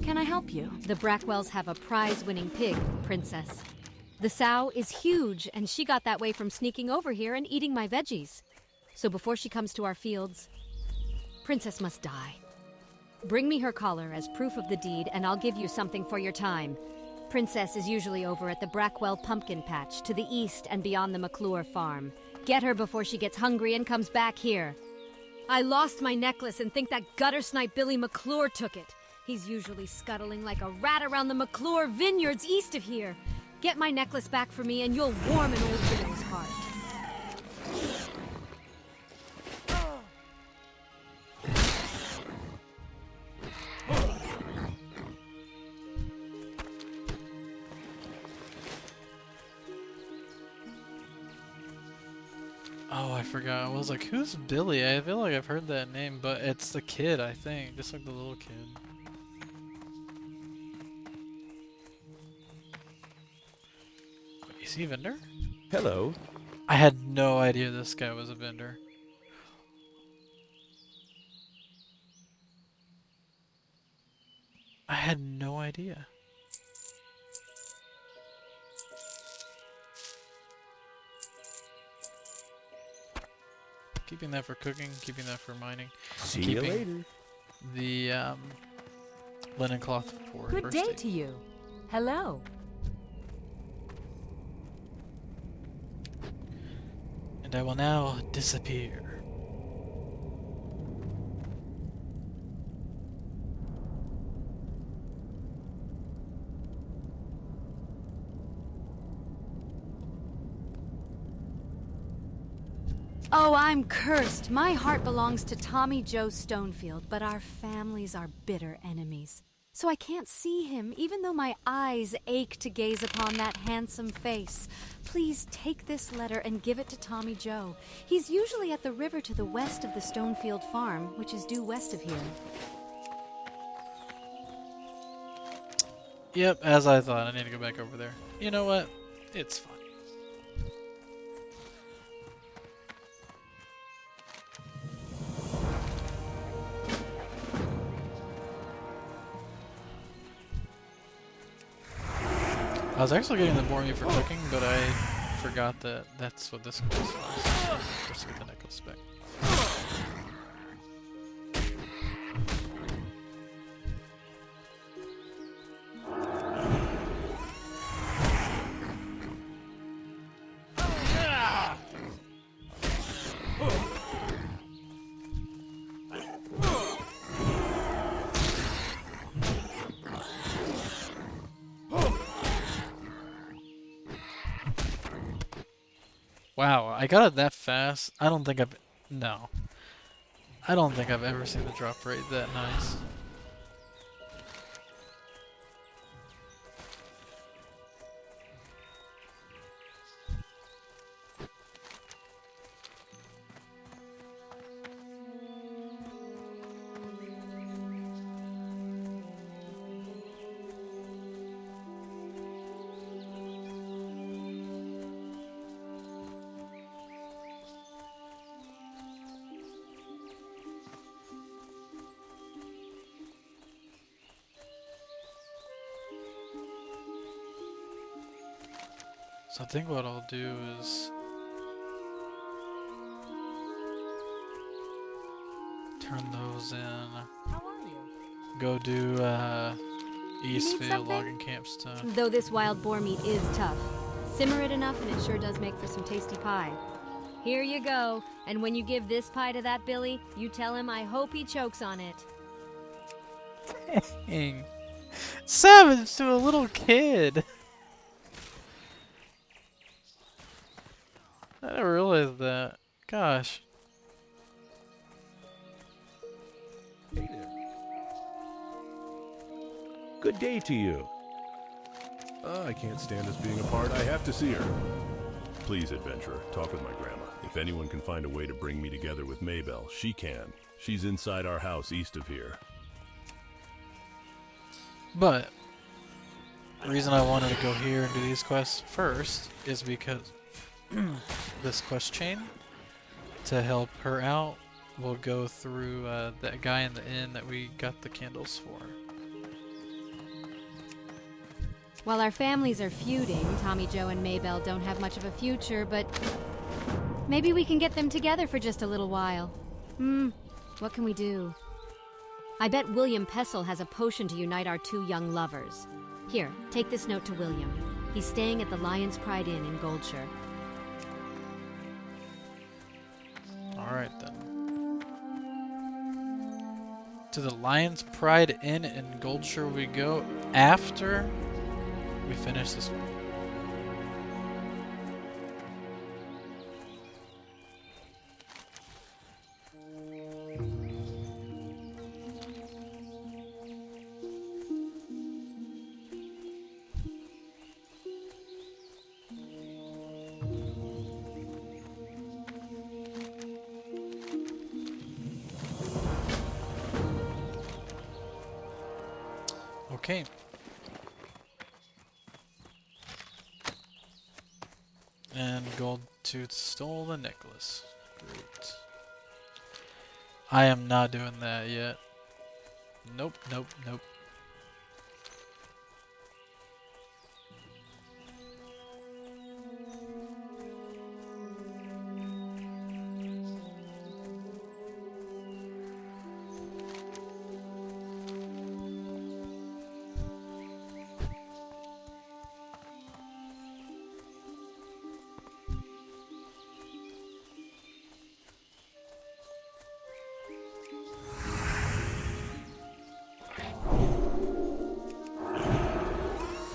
Can I help you? The Brackwells have a prize-winning pig, Princess. The sow is huge, and she got that way from sneaking over here and eating my veggies. So before she comes to our fields, Princess must die. Bring me her collar as proof of the deed, and I'll give you something for your time. Princess is usually over at the Brackwell pumpkin patch to the east and beyond the McClure farm. Get her before she gets hungry and comes back here. I lost my necklace and think that gutter snipe Billy McClure took it. He's usually scuttling like a rat around the McClure vineyards east of here. Get my necklace back for me and you'll warm an old widow's heart. Oh, I forgot. I was like, who's Billy? I feel like I've heard that name, but it's the kid, I think. Just like the little kid. Wait, is he a vendor? Hello. I had no idea this guy was a vendor. I had no idea. Keeping that for cooking, keeping that for mining. See you later. The linen cloth for Good first day aid. to you. Hello. And I will now disappear. Oh, I'm cursed. My heart belongs to Tommy Joe Stonefield, but our families are bitter enemies. So I can't see him, even though my eyes ache to gaze upon that handsome face. Please take this letter and give it to Tommy Joe. He's usually at the river to the west of the Stonefield farm, which is due west of here. Yep, as I thought. I need to go back over there. You know what? It's fine. I was actually getting the boar meat for cooking, but I forgot that that's what this quest was. Just to get the necklace back. Wow, I got it that fast. I don't think I've ever seen the drop rate that nice. So I think what I'll do is turn those in. How are you? Go do Eastfield something? logging camp stuff. Though this wild boar meat is tough. Simmer it enough and it sure does make for some tasty pie. Here you go. And when you give this pie to that Billy, you tell him I hope he chokes on it. Dang. Savage to a little kid. I never realized that. Gosh. Hey there. Good day to you. I can't stand us being apart. I have to see her. Please, adventurer, talk with my grandma. If anyone can find a way to bring me together with Maybelle, she can. She's inside our house east of here. But the reason I wanted to go here and do these quests first is because this quest chain, to help her out, will go through that guy in the inn that we got the candles for. While our families are feuding, Tommy Joe and Maybelle don't have much of a future, but maybe we can get them together for just a little while. What can we do? I bet William Pessel has a potion to unite our two young lovers. Here, take this note to William. He's staying at the Lion's Pride Inn in Goldshire. To the Lion's Pride Inn in Goldshire we go after we finish this one. Okay. And Goldtooth stole the necklace. Great. I am not doing that yet. Nope, nope, nope.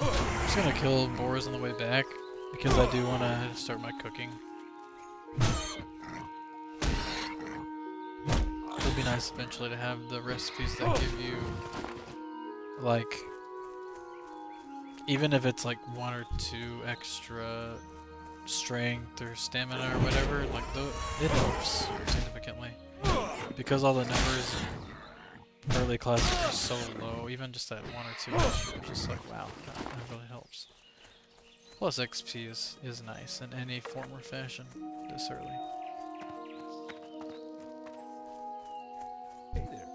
I'm just gonna kill boars on the way back because I do want to start my cooking. It'd be nice eventually to have the recipes that give you, like, even if it's like 1 or 2 extra strength or stamina or whatever, like it helps significantly because all the numbers in early classes are so low. Even just that 1 or 2 extra, just like wow, that really helps. Plus XP is nice in any form or fashion this early. Hey there.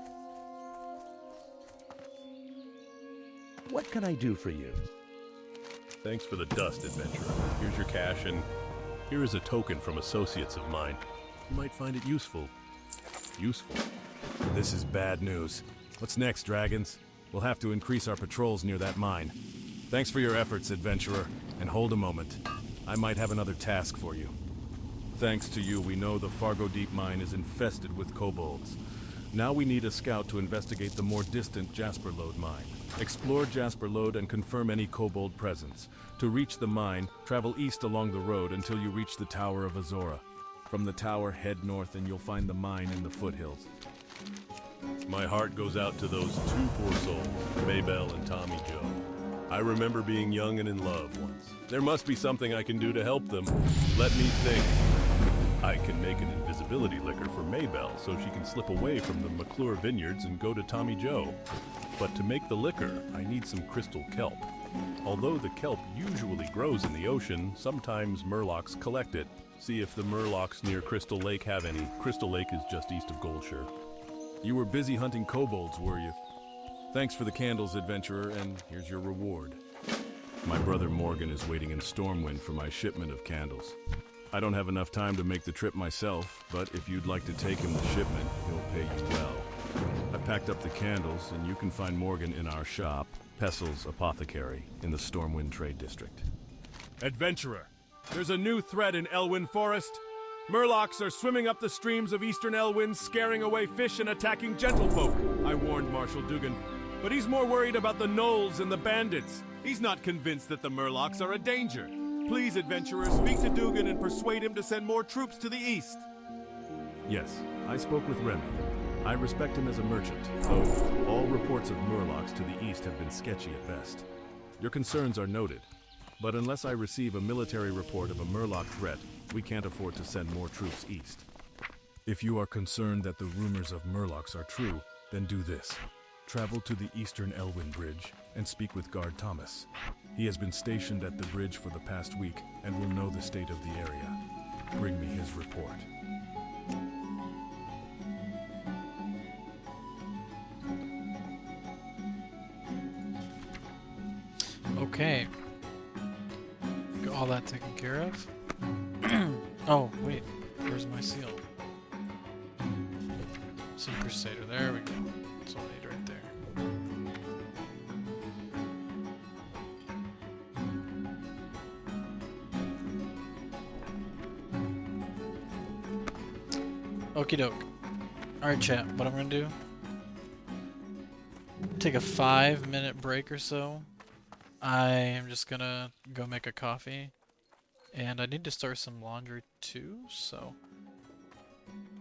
What can I do for you? Thanks for the dust, adventurer. Here's your cash, and here is a token from associates of mine. You might find it useful. Useful. This is bad news. What's next, dragons? We'll have to increase our patrols near that mine. Thanks for your efforts, adventurer. And hold a moment. I might have another task for you. Thanks to you, we know the Fargo Deep mine is infested with kobolds. Now we need a scout to investigate the more distant Jasper Lode mine. Explore Jasper Lode and confirm any kobold presence. To reach the mine, travel east along the road until you reach the Tower of Azora. From the tower, head north and you'll find the mine in the foothills. My heart goes out to those 2 poor souls, Maybelle and Tommy Joe. I remember being young and in love once. There must be something I can do to help them. Let me think. I can make an invisibility liquor for Maybelle so she can slip away from the McClure vineyards and go to Tommy Joe. But to make the liquor, I need some crystal kelp. Although the kelp usually grows in the ocean, sometimes murlocs collect it. See if the murlocs near Crystal Lake have any. Crystal Lake is just east of Goldshire. You were busy hunting kobolds, were you? Thanks for the candles, adventurer, and here's your reward. My brother Morgan is waiting in Stormwind for my shipment of candles. I don't have enough time to make the trip myself, but if you'd like to take him the shipment, he'll pay you well. I've packed up the candles, and you can find Morgan in our shop, Pessel's Apothecary, in the Stormwind Trade District. Adventurer, there's a new threat in Elwyn Forest. Murlocs are swimming up the streams of eastern Elwyn, scaring away fish and attacking gentlefolk. I warned Marshal Dugan, but he's more worried about the gnolls and the bandits. He's not convinced that the Murlocs are a danger. Please, adventurer, speak to Dugan and persuade him to send more troops to the east. Yes, I spoke with Remy. I respect him as a merchant, though all reports of Murlocs to the east have been sketchy at best. Your concerns are noted, but unless I receive a military report of a Murloc threat, we can't afford to send more troops east. If you are concerned that the rumors of Murlocs are true, then do this. Travel to the eastern Elwyn Bridge and speak with Guard Thomas. He has been stationed at the bridge for the past week and will know the state of the area. Bring me his report. Okay. Got all that taken care of. Oh, wait. Where's my seal? Sea Crusader. There we go. That's what I need right there. Okie doke. Alright, chat. What I'm gonna do take a 5-minute break or so. I am just gonna go make a coffee. And I need to start some laundry too, so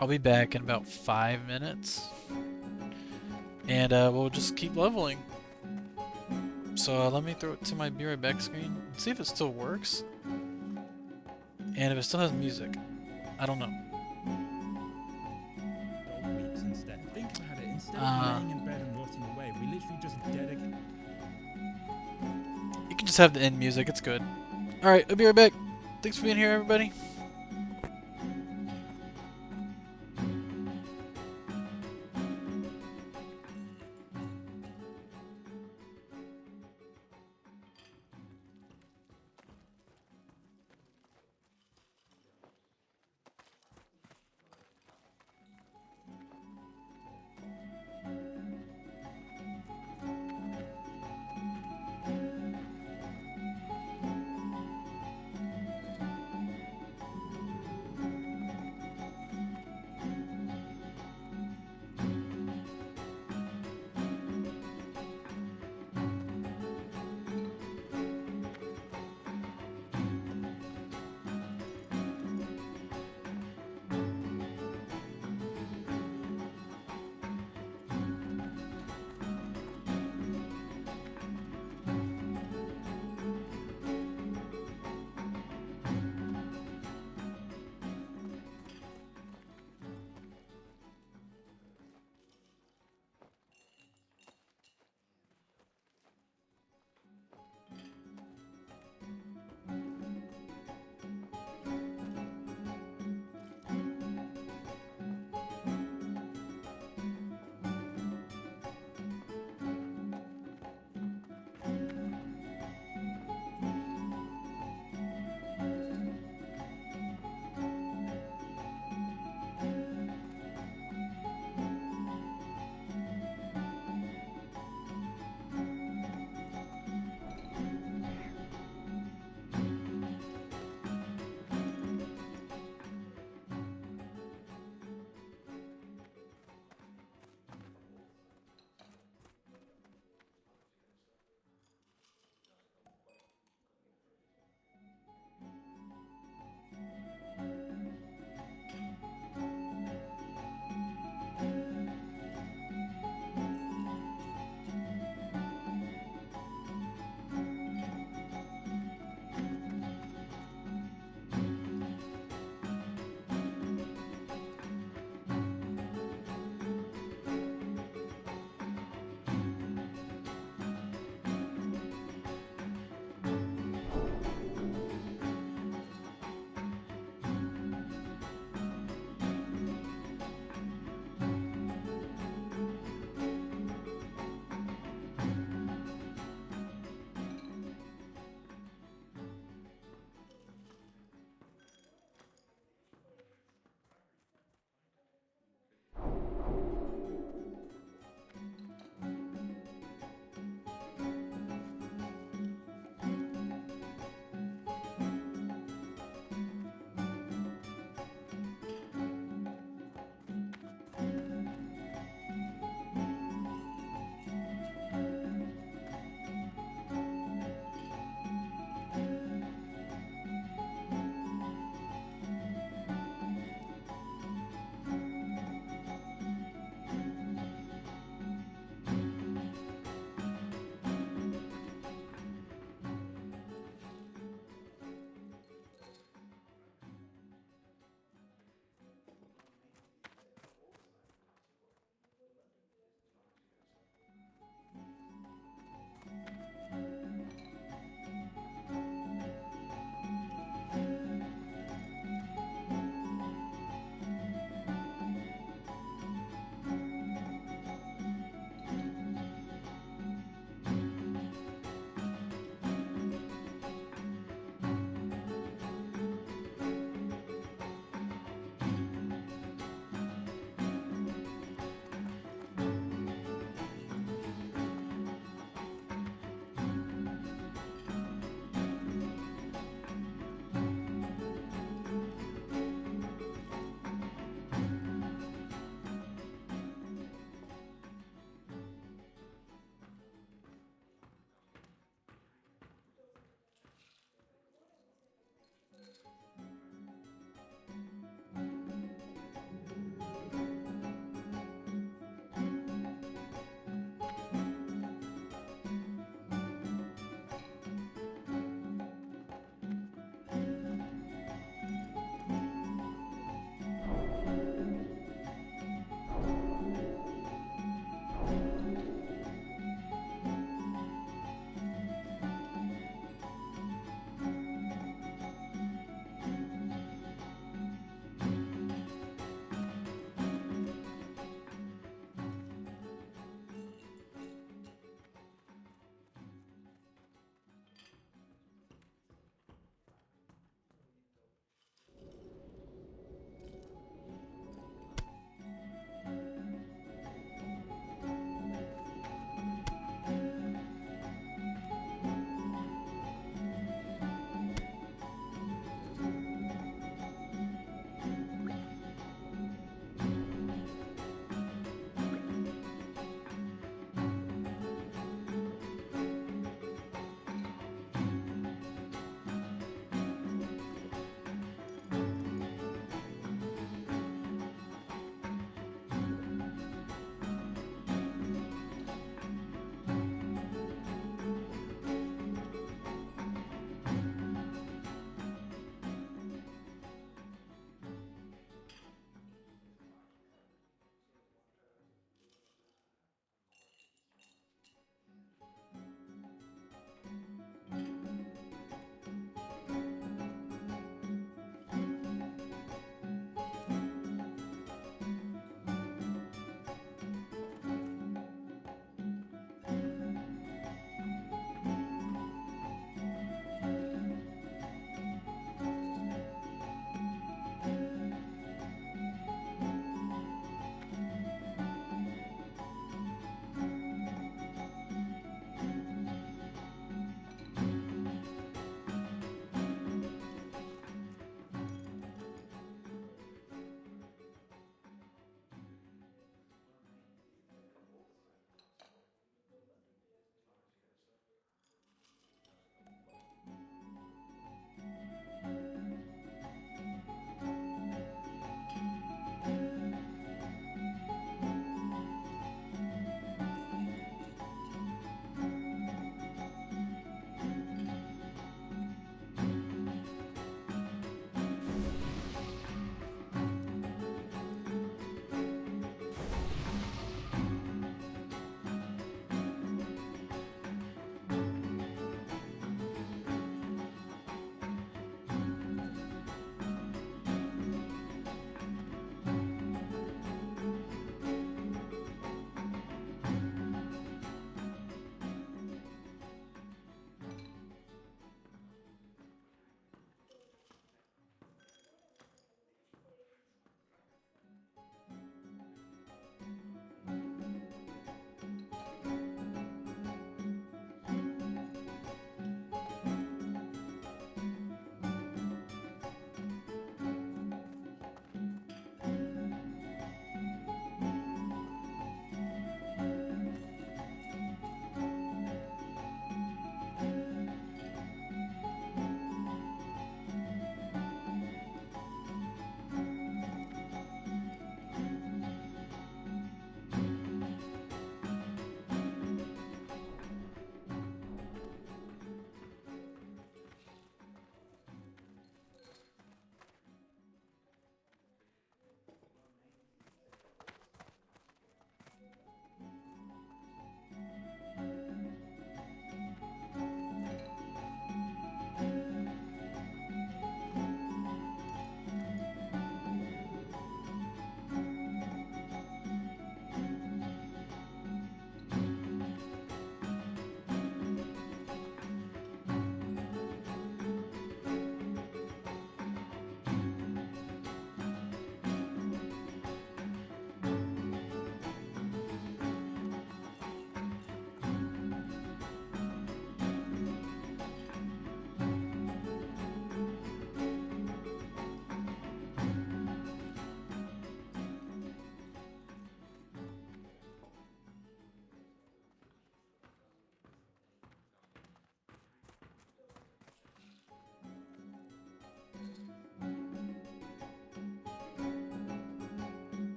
I'll be back in about 5 minutes. And we'll just keep leveling. So let me throw it to my be right back screen and see if it still works. And if it still has music. I don't know. Instead. Think about it. Instead of laying in bed and rotting away, we literally just dedicate. You can just have the end music, it's good. Alright, I'll be right back. Thanks for being here, everybody.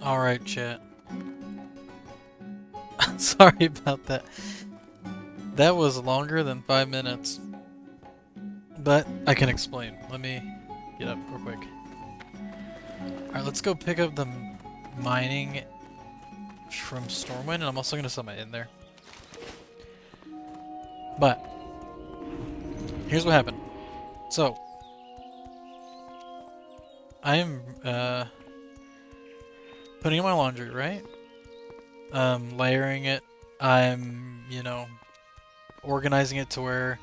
Alright, chat. Sorry about that. That was longer than 5 minutes. But I can explain. Let me get up real quick. Alright, let's go pick up the mining from Stormwind, and I'm also going to sell my in there. But here's what happened. So I am putting in my laundry, right? Layering it. I'm, you know, organizing it to where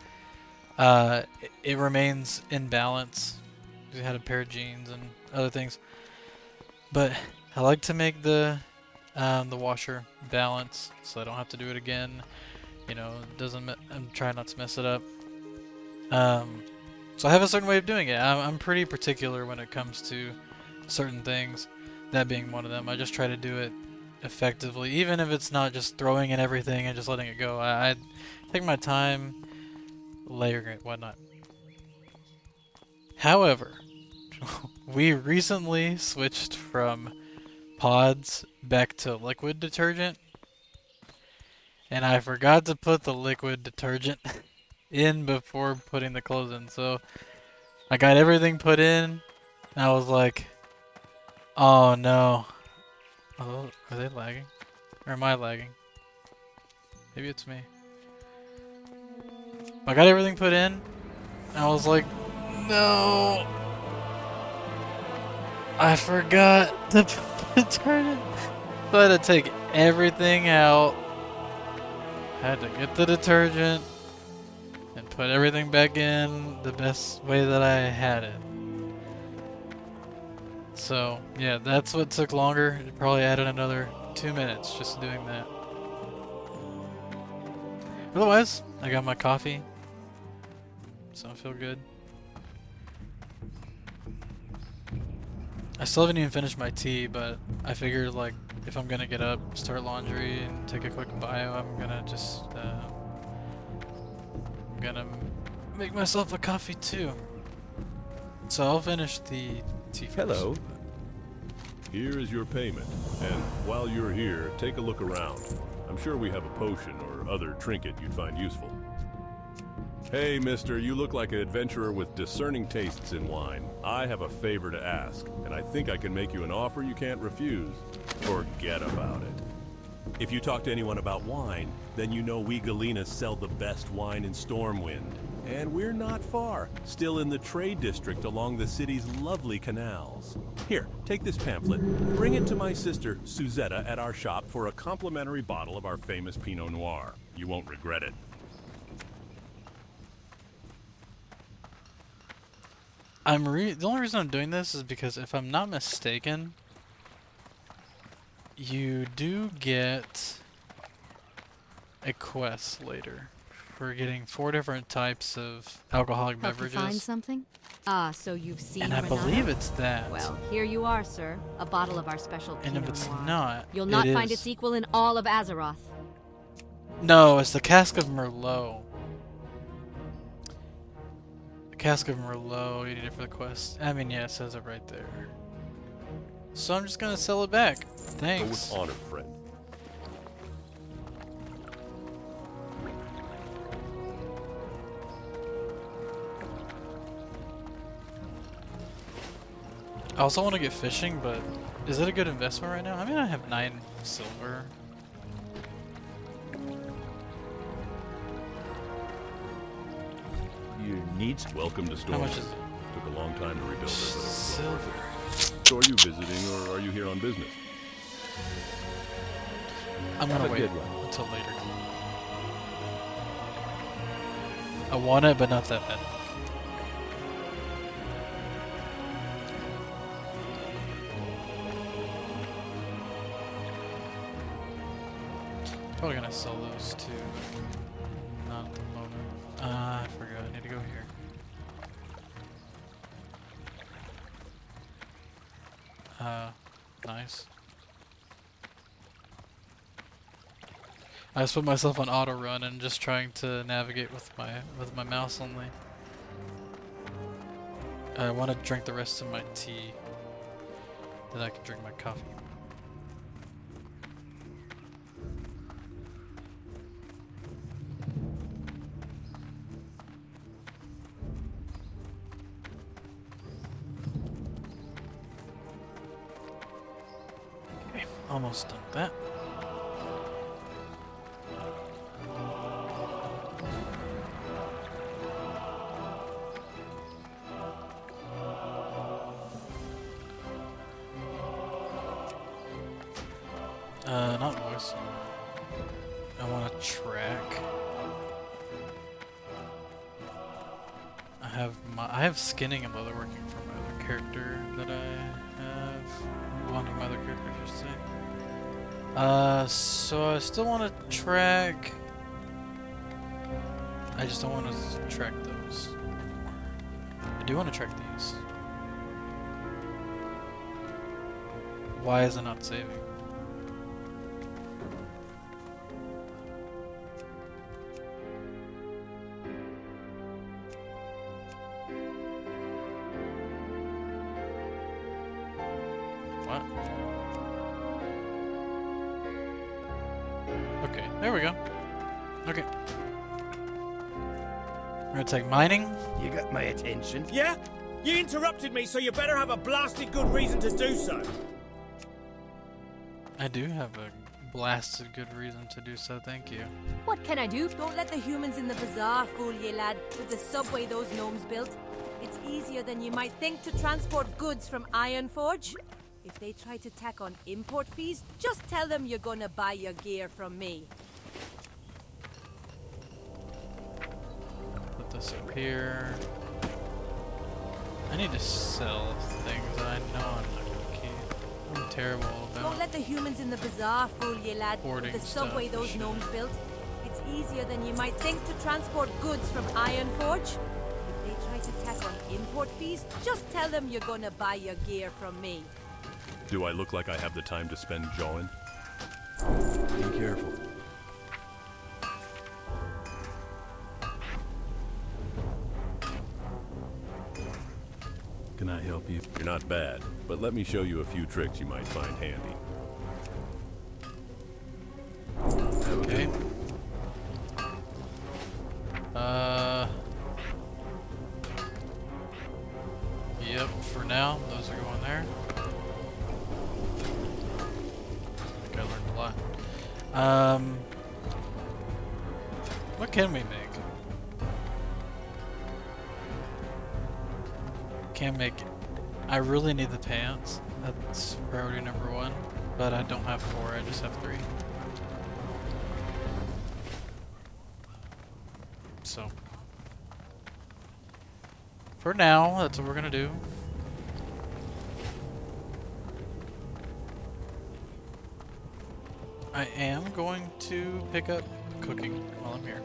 it remains in balance. I had a pair of jeans and other things, but I like to make the washer balance so I don't have to do it again. You know, I'm trying not to mess it up. So I have a certain way of doing it. I'm pretty particular when it comes to certain things. That being one of them. I just try to do it effectively, even if it's not just throwing in everything and just letting it go. I take my time, layering it, whatnot. However, we recently switched from pods back to liquid detergent, and I forgot to put the liquid detergent in before putting the clothes in. So I got everything put in, and I was like, oh no. Are they lagging? Or am I lagging? Maybe it's me. I got everything put in, and I was like, no. I forgot to put the detergent. So I had to take everything out. Had to get the detergent and put everything back in the best way that I had it. So, yeah, that's what took longer. It probably added another 2 minutes just doing that. Otherwise, I got my coffee, so I feel good. I still haven't even finished my tea, but I figured, like, if I'm gonna get up, start laundry, and take a quick bio, I'm gonna just, I'm gonna make myself a coffee too. So I'll finish the tea first. Hello. Here is your payment, and while you're here, take a look around. I'm sure we have a potion or other trinket you'd find useful. Hey, mister, you look like an adventurer with discerning tastes in wine. I have a favor to ask, and I think I can make you an offer you can't refuse. Forget about it. If you talk to anyone about wine, then you know we Galenas sell the best wine in Stormwind. And we're not far, still in the trade district along the city's lovely canals. Here, take this pamphlet. Bring it to my sister, Suzetta, at our shop for a complimentary bottle of our famous Pinot Noir. You won't regret it. The only reason I'm doing this is because if I'm not mistaken, you do get a quest later for getting 4 different types of alcoholic Help you beverages. find something? Ah, so you've seen And I Renata? believe it's that. Well, here you are, sir. A bottle of our special And Pinot if it's Noir. not, You'll not it find is. its equal in all of Azeroth. No, it's the Cask of Merlot. The Cask of Merlot, you need it for the quest. I mean, yeah, it says it right there. So I'm just gonna sell it back. Go Thanks. with honor, friend. I also want to get fishing, but is it a good investment right now? I mean, I have 9 silver. You need... Welcome to How much Stormwind. is it? Took a long time to rebuild it, but Silver. so are you visiting or are you here on business? I'm Have gonna a wait good one. until later. I want it, but not that bad. Probably gonna sell those too, but not at the moment. I forgot. I need to go here. Nice. I just put myself on auto run and just trying to navigate with my mouse only. I want to drink the rest of my tea, then I can drink my coffee. Almost done with that. Not voice. I want to track. I have skinning and leatherworking for my other character that I have. One of my other characters, I should say. So I still want to track. I just don't want to track those. I do want to track these. Why is it not saving? What? Okay, there we go. Okay. We're gonna take mining. You got my attention. Yeah? You interrupted me, so you better have a blasted good reason to do so. I do have a blasted good reason to do so, thank you. What can I do? Don't let the humans in the bazaar fool you, lad, with the subway those gnomes built. It's easier than you might think to transport goods from Ironforge. If they try to tack on import fees, just tell them you're gonna buy your gear from me. Put this up here. I need to sell things that I know I'm not gonna keep. I'm terrible about. Don't let the humans in the bazaar fool you, lad, Hoarding with the subway stuff, those shit. gnomes built. It's easier than you might think to transport goods from Ironforge. If they try to tack on import fees, just tell them you're gonna buy your gear from me. Do I look like I have the time to spend jawing? Be careful. Can I help you? You're not bad, but let me show you a few tricks you might find handy. Okay. Yep, for now, those are going there. I think I learned a lot. What can we make? Can't make it. I really need the pants. That's priority number 1. But I don't have 4, I just have 3. So. For now, that's what we're gonna do. I am going to pick up cooking while I'm here.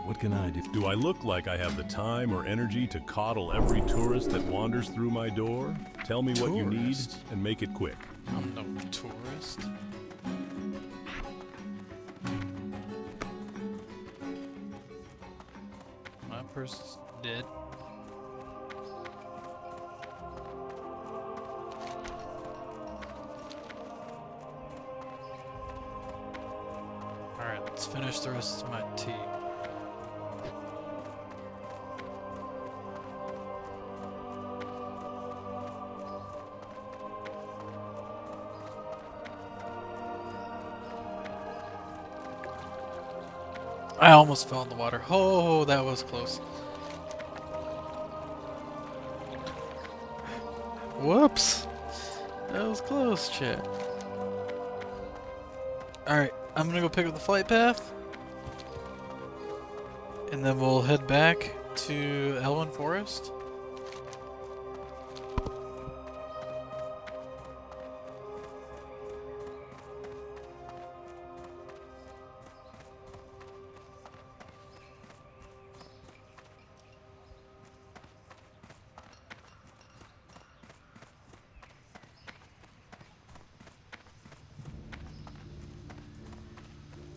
What can I do? Do I look like I have the time or energy to coddle every tourist that wanders through my door? Tell me what you need Tourist? and make it quick. I'm no tourist. My person's dead. Alright, let's finish the rest of my tea. I almost fell in the water. Oh, that was close. Whoops. That was close, chat. Alright, I'm gonna go pick up the flight path. And then we'll head back to Elwyn Forest.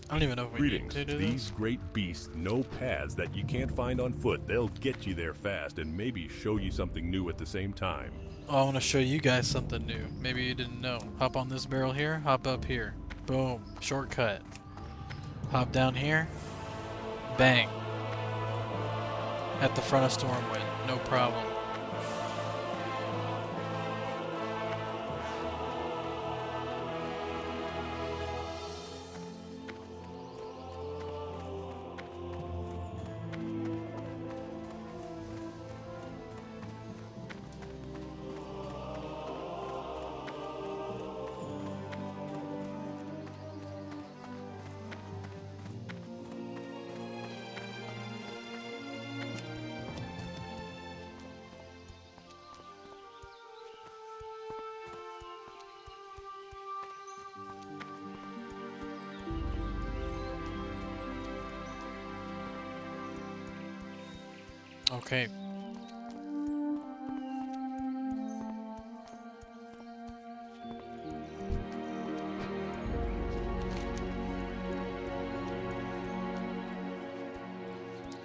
I don't even know if we Greetings. need to do These this. great beasts know paths that you can't find on foot. They'll get you there fast and maybe show you something new at the same time. Oh, I want to show you guys something new. Maybe you didn't know. Hop on this barrel here, hop up here. Boom. Shortcut. Hop down here. Bang. At the front of Stormwind. No problem. Okay.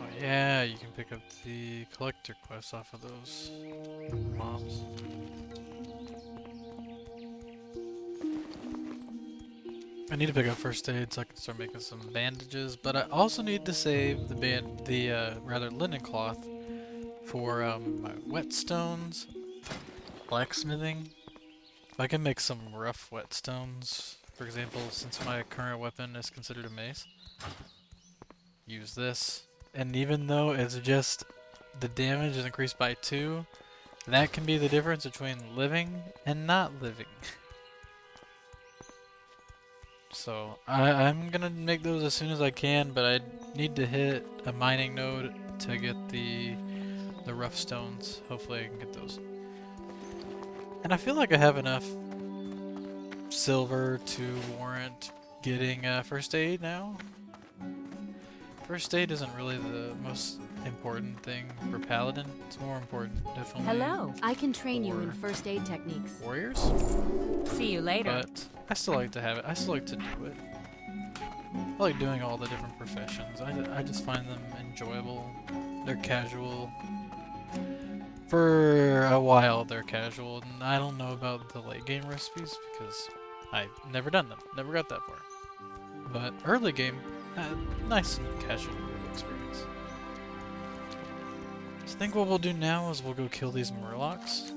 Oh yeah, you can pick up the collector quests off of those mobs. I need to pick up first aid so I can start making some bandages, but I also need to save the rather linen cloth for my whetstones, blacksmithing. If I can make some rough whetstones, for example, since my current weapon is considered a mace, use this. And even though it's just the damage is increased by 2, that can be the difference between living and not living. So I'm gonna make those as soon as I can, but I need to hit a mining node to get the rough stones. Hopefully I can get those. And I feel like I have enough silver to warrant getting first aid now. First aid isn't really the most important thing for Paladin. It's more important, definitely. Hello. I can train you in first aid techniques. Warriors? See you later. But I still like to have it. I still like to do it. I like doing all the different professions. I just find them enjoyable. They're casual. For a while they're casual, and I don't know about the late game recipes because I've never done them. Never got that far. But early game, nice and casual experience. So I think what we'll do now is we'll go kill these murlocs.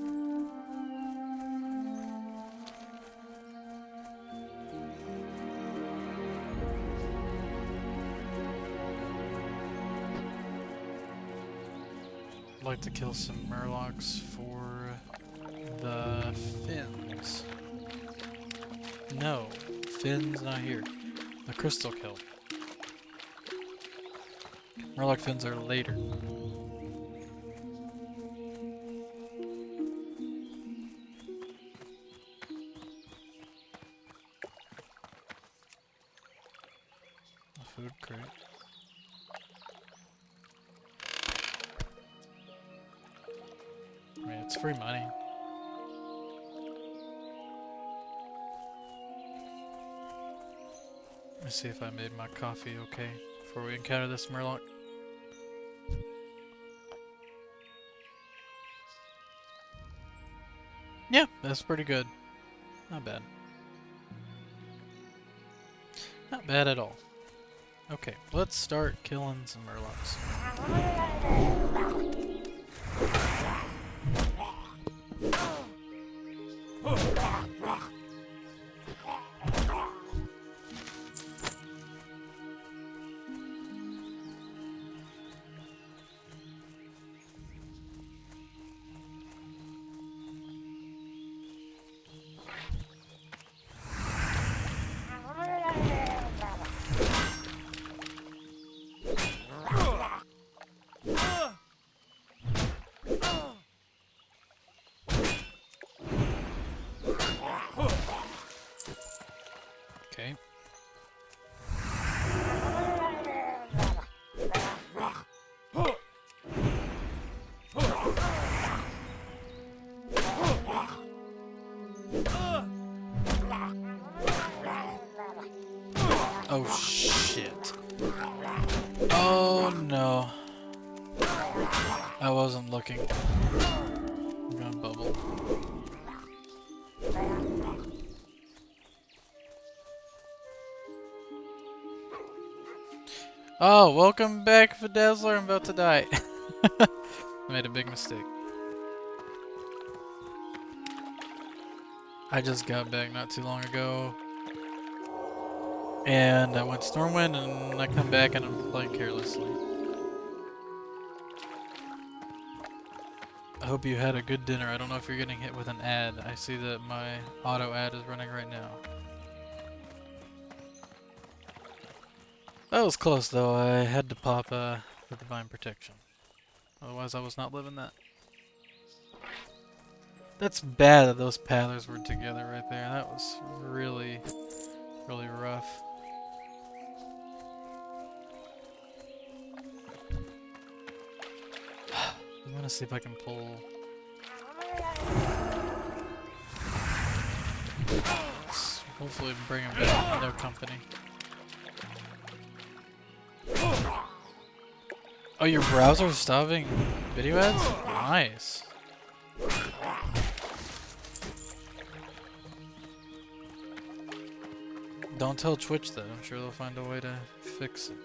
I'd like to kill some murlocs for the fins. No, fins not here. The crystal kill. Murloc fins are later. A food crate. I mean, it's free money. Let me see if I made my coffee okay before we encounter this murloc. Yeah, that's pretty good. Not bad. Not bad at all. Okay, let's start killing some murlocs. Oh shit. Oh no. I wasn't looking. I'm gonna bubble. Oh, welcome back, Bedazzler. I'm about to die. I made a big mistake. I just got back not too long ago. And I went Stormwind, and I come back and I'm playing carelessly. I hope you had a good dinner. I don't know if you're getting hit with an ad. I see that my auto ad is running right now. That was close though. I had to pop the Divine Protection. Otherwise I was not living that. That's bad that those pathers were together right there. That was really, really rough. I'm gonna see if I can pull... Hopefully bring him back. No company. Oh, your browser's stopping video ads? Nice. Don't tell Twitch that. I'm sure they'll find a way to fix it.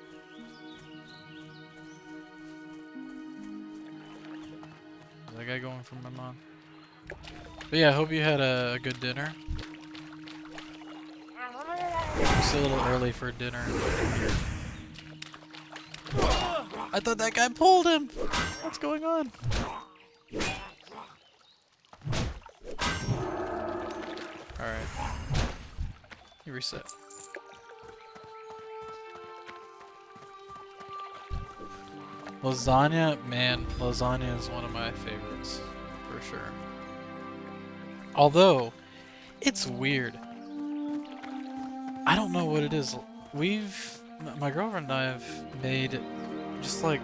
Is that guy going from my mom? But yeah, I hope you had a good dinner. It's a little early for dinner. I thought that guy pulled him! What's going on? Alright. You reset. Lasagna, man, lasagna is one of my favorites, for sure. Although, it's weird. I don't know what it is. My girlfriend and I have made, just like,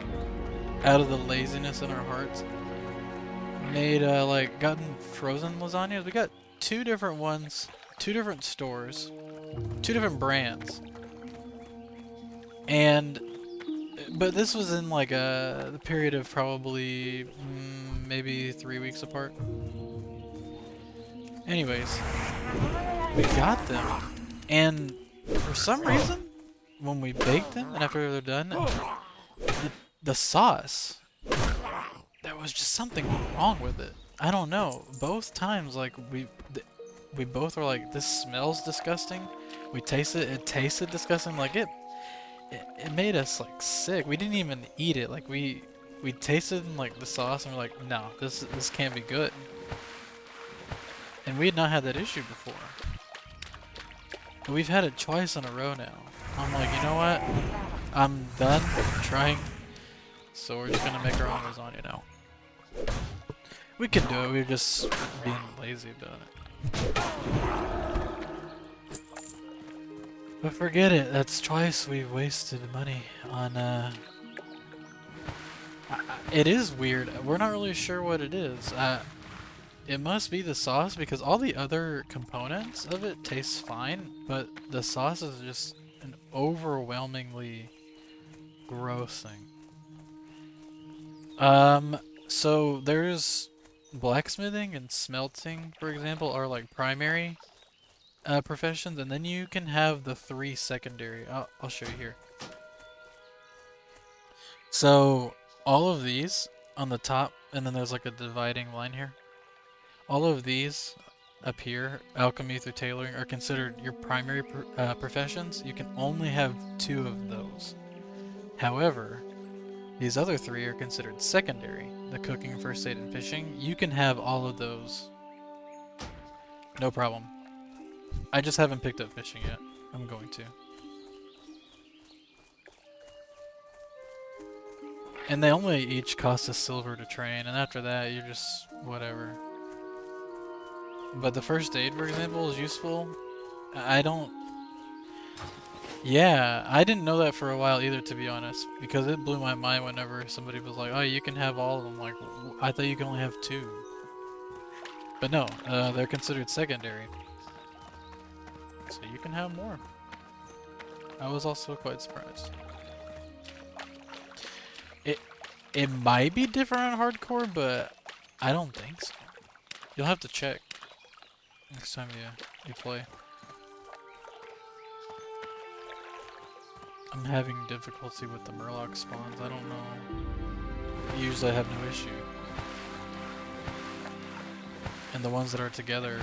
out of the laziness in our hearts, made, like, gotten frozen lasagnas. We got 2 different ones, 2 different stores, 2 different brands. But this was in, like, the period of probably, maybe 3 weeks apart. Anyways, we got them, and for some reason, when we baked them, and after they're done, the sauce, there was just something wrong with it. I don't know. Both times, like, we both were like, this smells disgusting. We tasted it tasted disgusting. Like, it made us, like, sick. We didn't even eat it. Like, we tasted, like, the sauce, and we're like, no, this can't be good. And we had not had that issue before. But we've had it twice in a row now. I'm like, you know what? I'm done trying. So we're just gonna make our own lasagna now. We can do it, we're just being lazy about it. But forget it, that's twice we've wasted money on, it is weird. We're not really sure what it is. It must be the sauce because all the other components of it taste fine, but the sauce is just an overwhelmingly gross thing. So there's blacksmithing and smelting, for example, are like primary professions, and then you can have the 3 secondary. I'll show you here. So all of these on the top, and then there's like a dividing line here. All of these up here, alchemy through tailoring, are considered your primary professions. You can only have 2 of those. However, these other 3 are considered secondary. The cooking, first aid, and fishing. You can have all of those. No problem. I just haven't picked up fishing yet. I'm going to. And they only each cost a silver to train, and after that, you're just whatever. But the first aid, for example, is useful. Yeah, I didn't know that for a while either, to be honest, because it blew my mind whenever somebody was like, oh, you can have all of them. Like, I thought you could only have 2. But no, they're considered secondary. So you can have more. I was also quite surprised. It might be different on hardcore, but I don't think so. You'll have to check next time you play. I'm having difficulty with the Murloc spawns. I don't know. Usually I have no issue. And the ones that are together,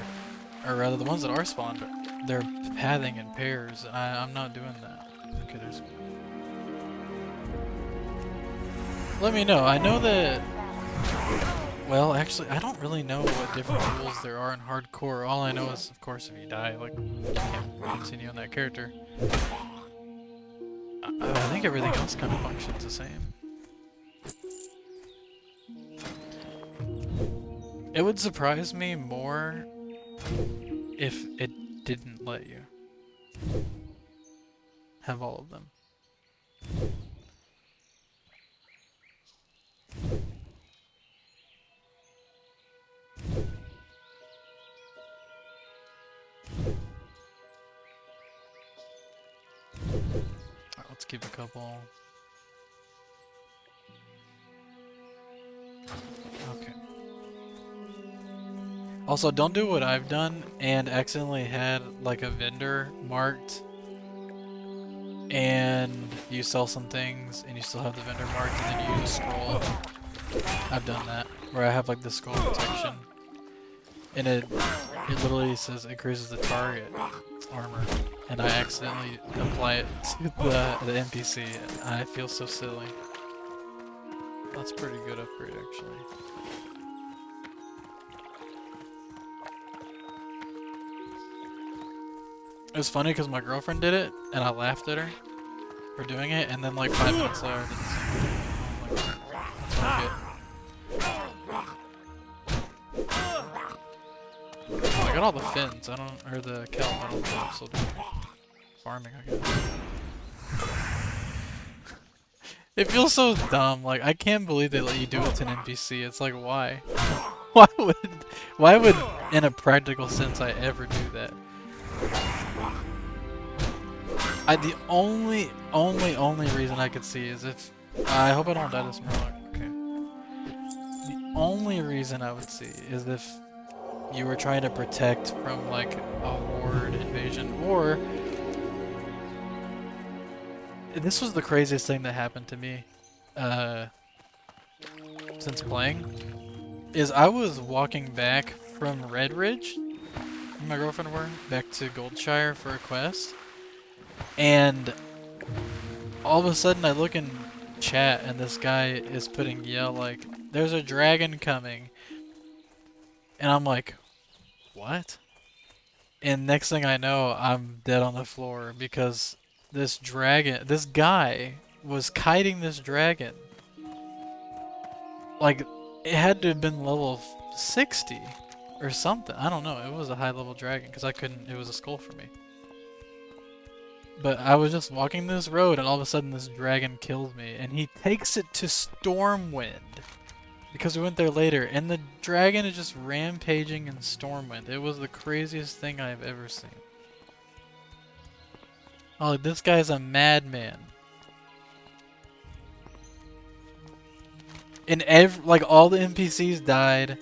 or rather the ones that are spawned, they're pathing in pairs. I'm not doing that. Okay, there's... Let me know. I know that... Well, actually, I don't really know what different rules there are in hardcore. All I know is, of course, if you die, like, you can't continue on that character. I think everything else kind of functions the same. It would surprise me more if it didn't let you have all of them. Alright, let's keep a couple. Okay. Also, don't do what I've done and accidentally had like a vendor marked and you sell some things and you still have the vendor marked and then you use a scroll. I've done that where I have like the scroll protection and it literally says increases the target armor and I accidentally apply it to the NPC and I feel so silly. That's a pretty good upgrade actually. It was funny because my girlfriend did it, and I laughed at her for doing it, and then like 5 minutes later, I did the same thing. I got all the fins, I don't, or the kelp, I don't know if I'm still doing farming, I guess. It feels so dumb, like, I can't believe they let you do it to an NPC, it's like, why? Why would, in a practical sense, I ever do that? The only reason I could see is if... I hope I don't die this Murloc. Okay. The only reason I would see is if you were trying to protect from, like, a horde invasion, or... This was the craziest thing that happened to me, since playing, is I was walking back from Red Ridge, me and my girlfriend were, back to Goldshire for a quest. And all of a sudden I look in chat and this guy is putting yell like, there's a dragon coming. And I'm like, what? And next thing I know, I'm dead on the floor because this guy was kiting this dragon. Like, it had to have been level 60 or something. I don't know. It was a high level dragon because it was a skull for me. But I was just walking this road and all of a sudden this dragon kills me and he takes it to Stormwind because we went there later and the dragon is just rampaging in Stormwind. It was the craziest thing I've ever seen. Oh, this guy's a madman. And like all the NPCs died.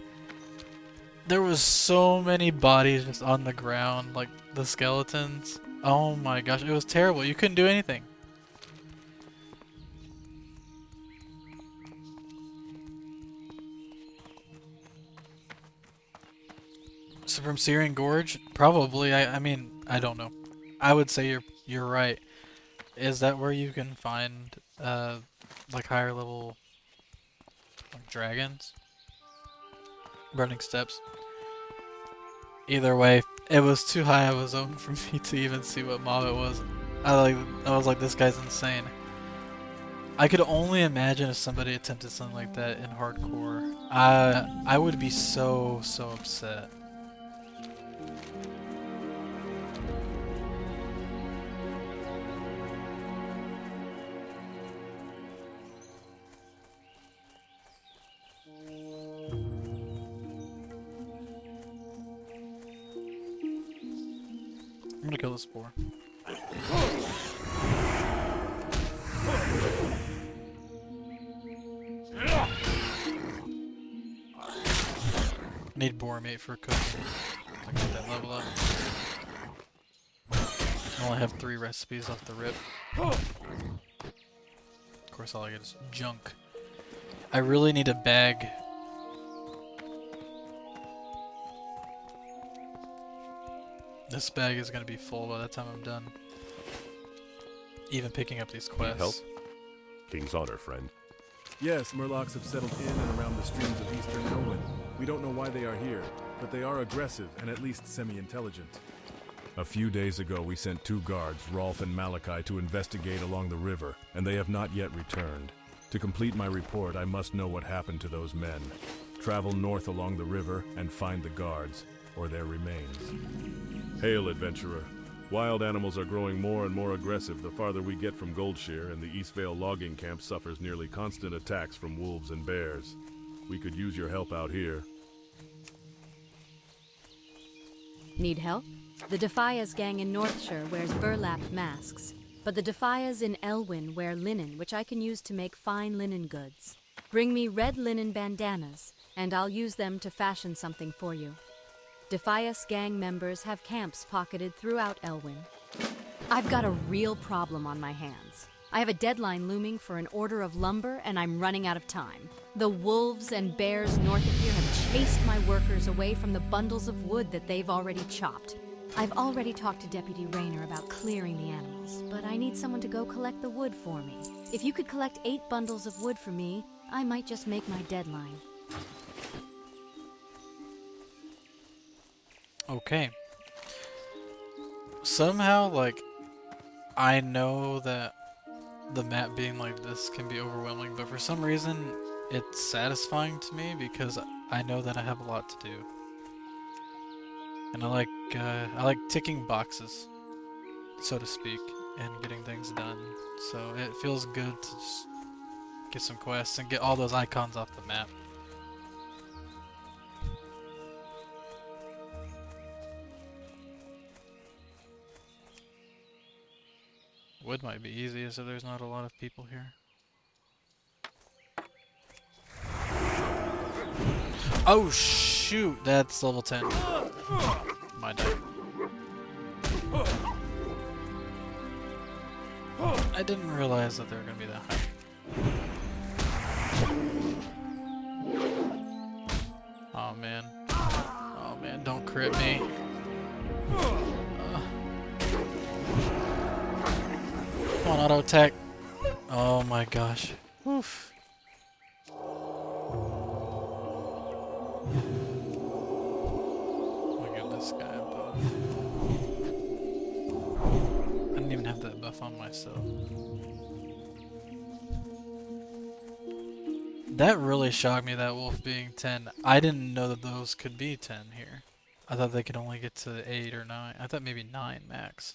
There was so many bodies just on the ground, like the skeletons. Oh my gosh, it was terrible. You couldn't do anything. So from Syrian Gorge, probably. I mean, I don't know. I would say you're right. Is that where you can find like higher level like dragons? Burning Steps. Either way, it was too high of a zone for me to even see what mob it was. I was like, this guy's insane. I could only imagine if somebody attempted something like that in hardcore. I would be so upset. I'm gonna kill the spore. Need boar meat for cooking. I get that level up. I only have 3 recipes off the rip. Of course, all I get is junk. I really need a bag. This bag is gonna be full by the time I'm done. Even picking up these quests. Help? King's honor, friend. Yes, Murlocs have settled in and around the streams of eastern Elwyn. We don't know why they are here, but they are aggressive and at least semi-intelligent. A few days ago, we sent 2 guards, Rolf and Malachi, to investigate along the river, and they have not yet returned. To complete my report, I must know what happened to those men. Travel north along the river and find the guards, or their remains. Hail, adventurer. Wild animals are growing more and more aggressive the farther we get from Goldshear, and the Eastvale logging camp suffers nearly constant attacks from wolves and bears. We could use your help out here. Need help? The Defias gang in Northshire wears burlap masks, but the Defias in Elwyn wear linen, which I can use to make fine linen goods. Bring me red linen bandanas, and I'll use them to fashion something for you. Defias gang members have camps pocketed throughout Elwyn. I've got a real problem on my hands. I have a deadline looming for an order of lumber, and I'm running out of time. The wolves and bears north of here have chased my workers away from the bundles of wood that they've already chopped. I've already talked to Deputy Rayner about clearing the animals, but I need someone to go collect the wood for me. If you could collect 8 bundles of wood for me, I might just make my deadline. Okay. Somehow, like, I know that the map being like this can be overwhelming, but for some reason, it's satisfying to me because I know that I have a lot to do. And I like ticking boxes, so to speak, and getting things done. So it feels good to just get some quests and get all those icons off the map. Wood might be easy, so there's not a lot of people here. Oh shoot, that's level 10. My die. I didn't realize that they were gonna be that high. Oh man. Oh man, don't crit me. Come on, auto attack. Oh my gosh. Oof. I'll give this guy a buff. I didn't even have that buff on myself. That really shocked me, that wolf being 10. I didn't know that those could be 10 here. I thought they could only get to 8 or 9. I thought maybe 9 max.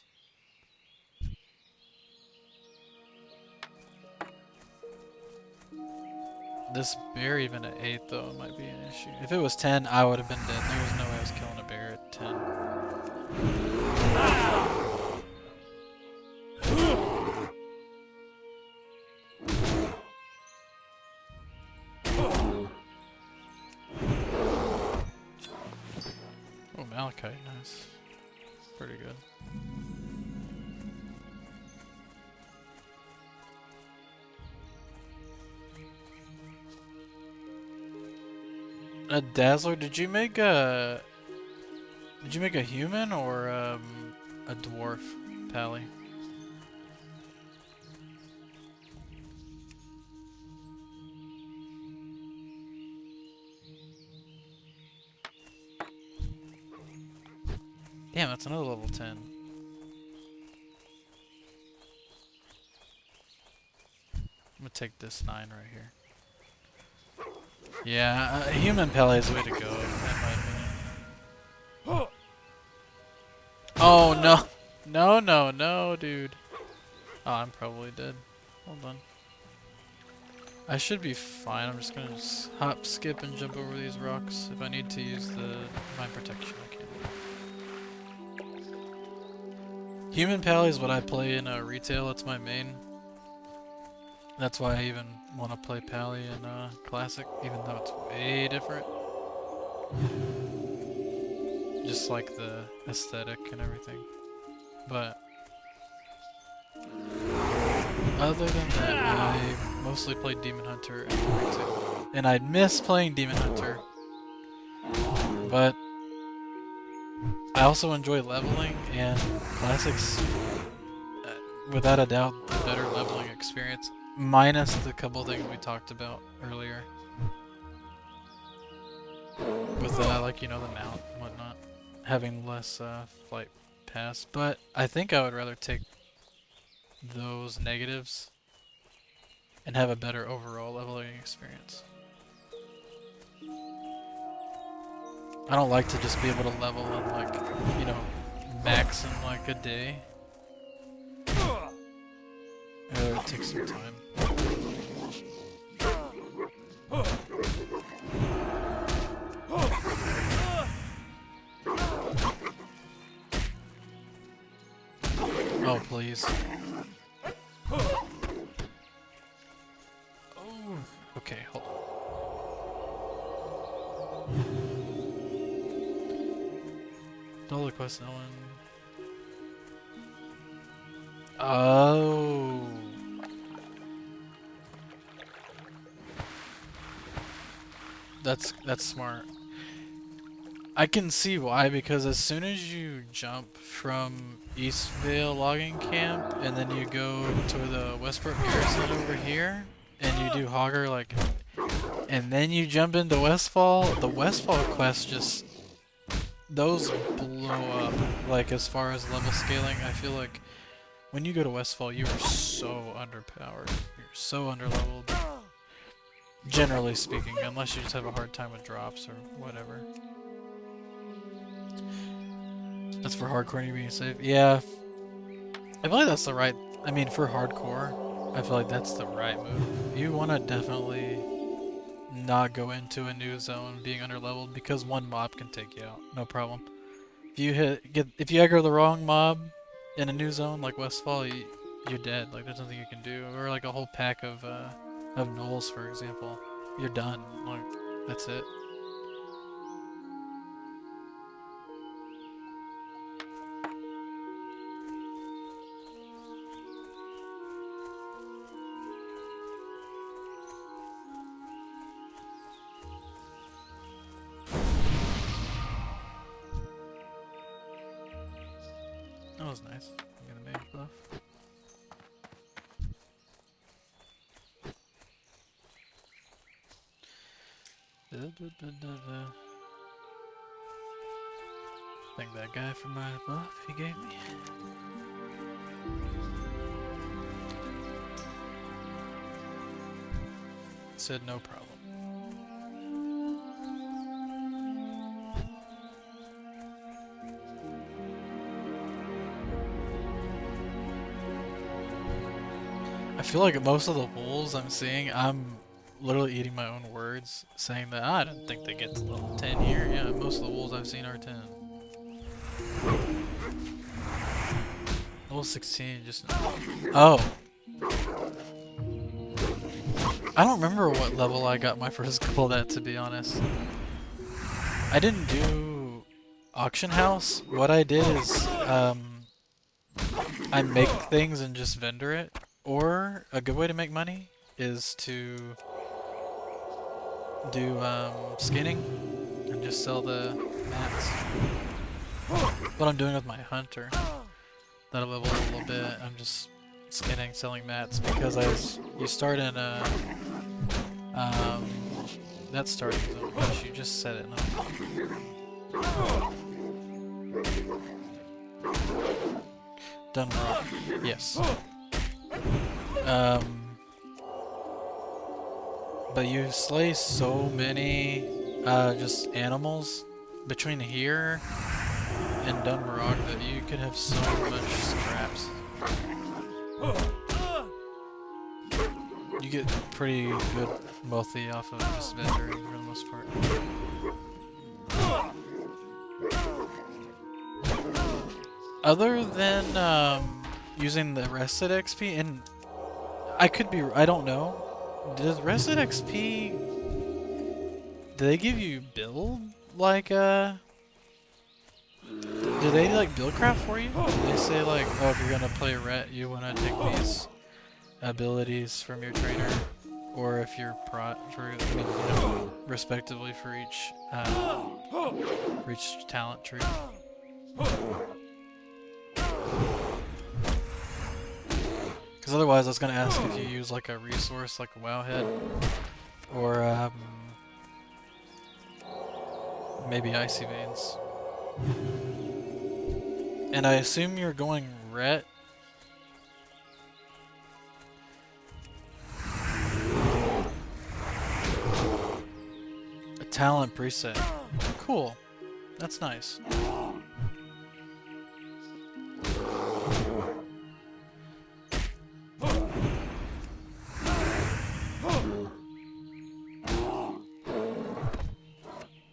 This bear even at 8 though might be an issue. If it was 10, I would have been dead. There was no way I was killing a bear at 10. Oh, Malachite, nice. Pretty good. A Dazzler, did you make a human or a dwarf, Pally? Damn, that's another level 10. I'm gonna take this 9 right here. Yeah, Human Paladin is the way to go, in my opinion. Oh no! No, no, no, dude. Oh, I'm probably dead. Hold on. I should be fine. I'm just gonna hop, skip, and jump over these rocks. If I need to use the Divine Protection, I can. Human Pally is what I play in retail. That's my main. That's why I even want to play Pally in Classic, even though it's way different. just like the aesthetic and everything. But other than that, I mostly played Demon Hunter and Warrington. And I'd miss playing Demon Hunter. But I also enjoy leveling, and Classics, without a doubt, the better leveling experience. Minus the couple things we talked about earlier. With, like, you know, the mount and whatnot. Having less, flight pass. But I think I would rather take those negatives and have a better overall leveling experience. I don't like to just be able to level and, like, you know, max in like a day. It takes some time. Oh, please. Oh. Okay, hold on. Dollar quest, no one. Oh. That's smart. I can see why, because as soon as you jump from Eastvale logging camp and then you go to the Westport Garrison over here and you do Hogger, like, and then you jump into Westfall, the Westfall quests just, those blow up. Like, as far as level scaling, I feel like when you go to Westfall, you are so underpowered. You're so underleveled. Generally speaking, unless you just have a hard time with drops or whatever. That's for hardcore and you being safe. Yeah, I feel like that's the right. I mean, for hardcore, I feel like that's the right move. You want to definitely not go into a new zone being underleveled, because one mob can take you out, no problem. If you if you aggro the wrong mob in a new zone like Westfall, you're dead. Like, there's nothing you can do. Or like a whole pack of gnolls, for example, you're done. Like, that's it. That was nice. I'm gonna make buff. Thank that guy for my buff he gave me. Said no problem. I feel like most of the wolves I'm seeing, I'm literally eating my own words, saying that I don't think they get to level 10 here. Yeah, most of the wolves I've seen are 10. Level 16 just... Oh! I don't remember what level I got my first gold at, to be honest. I didn't do auction house. What I did is, I make things and just vendor it. Or a good way to make money is to do skinning and just sell the mats. What I'm doing with my hunter that I level a little bit, I'm just skinning, selling mats, because you start in a that starting zone, which you just set it up. Done wrong. Yes. But you slay so many just animals between here and Dunmarog that you could have so much scraps. You get pretty good wealthy off of just vendoring for the most part. Other than using the rested XP, and I don't know. Does rested XP, do they give you build like Do they like build craft for you? Do they say like, oh, if you're gonna play Ret, you wanna take these abilities from your trainer, or if you're respectively for each talent tree. Because otherwise, I was gonna ask if you use like a resource like a WoW head, or maybe Icy Veins. And I assume you're going Ret. A talent preset. Cool. That's nice.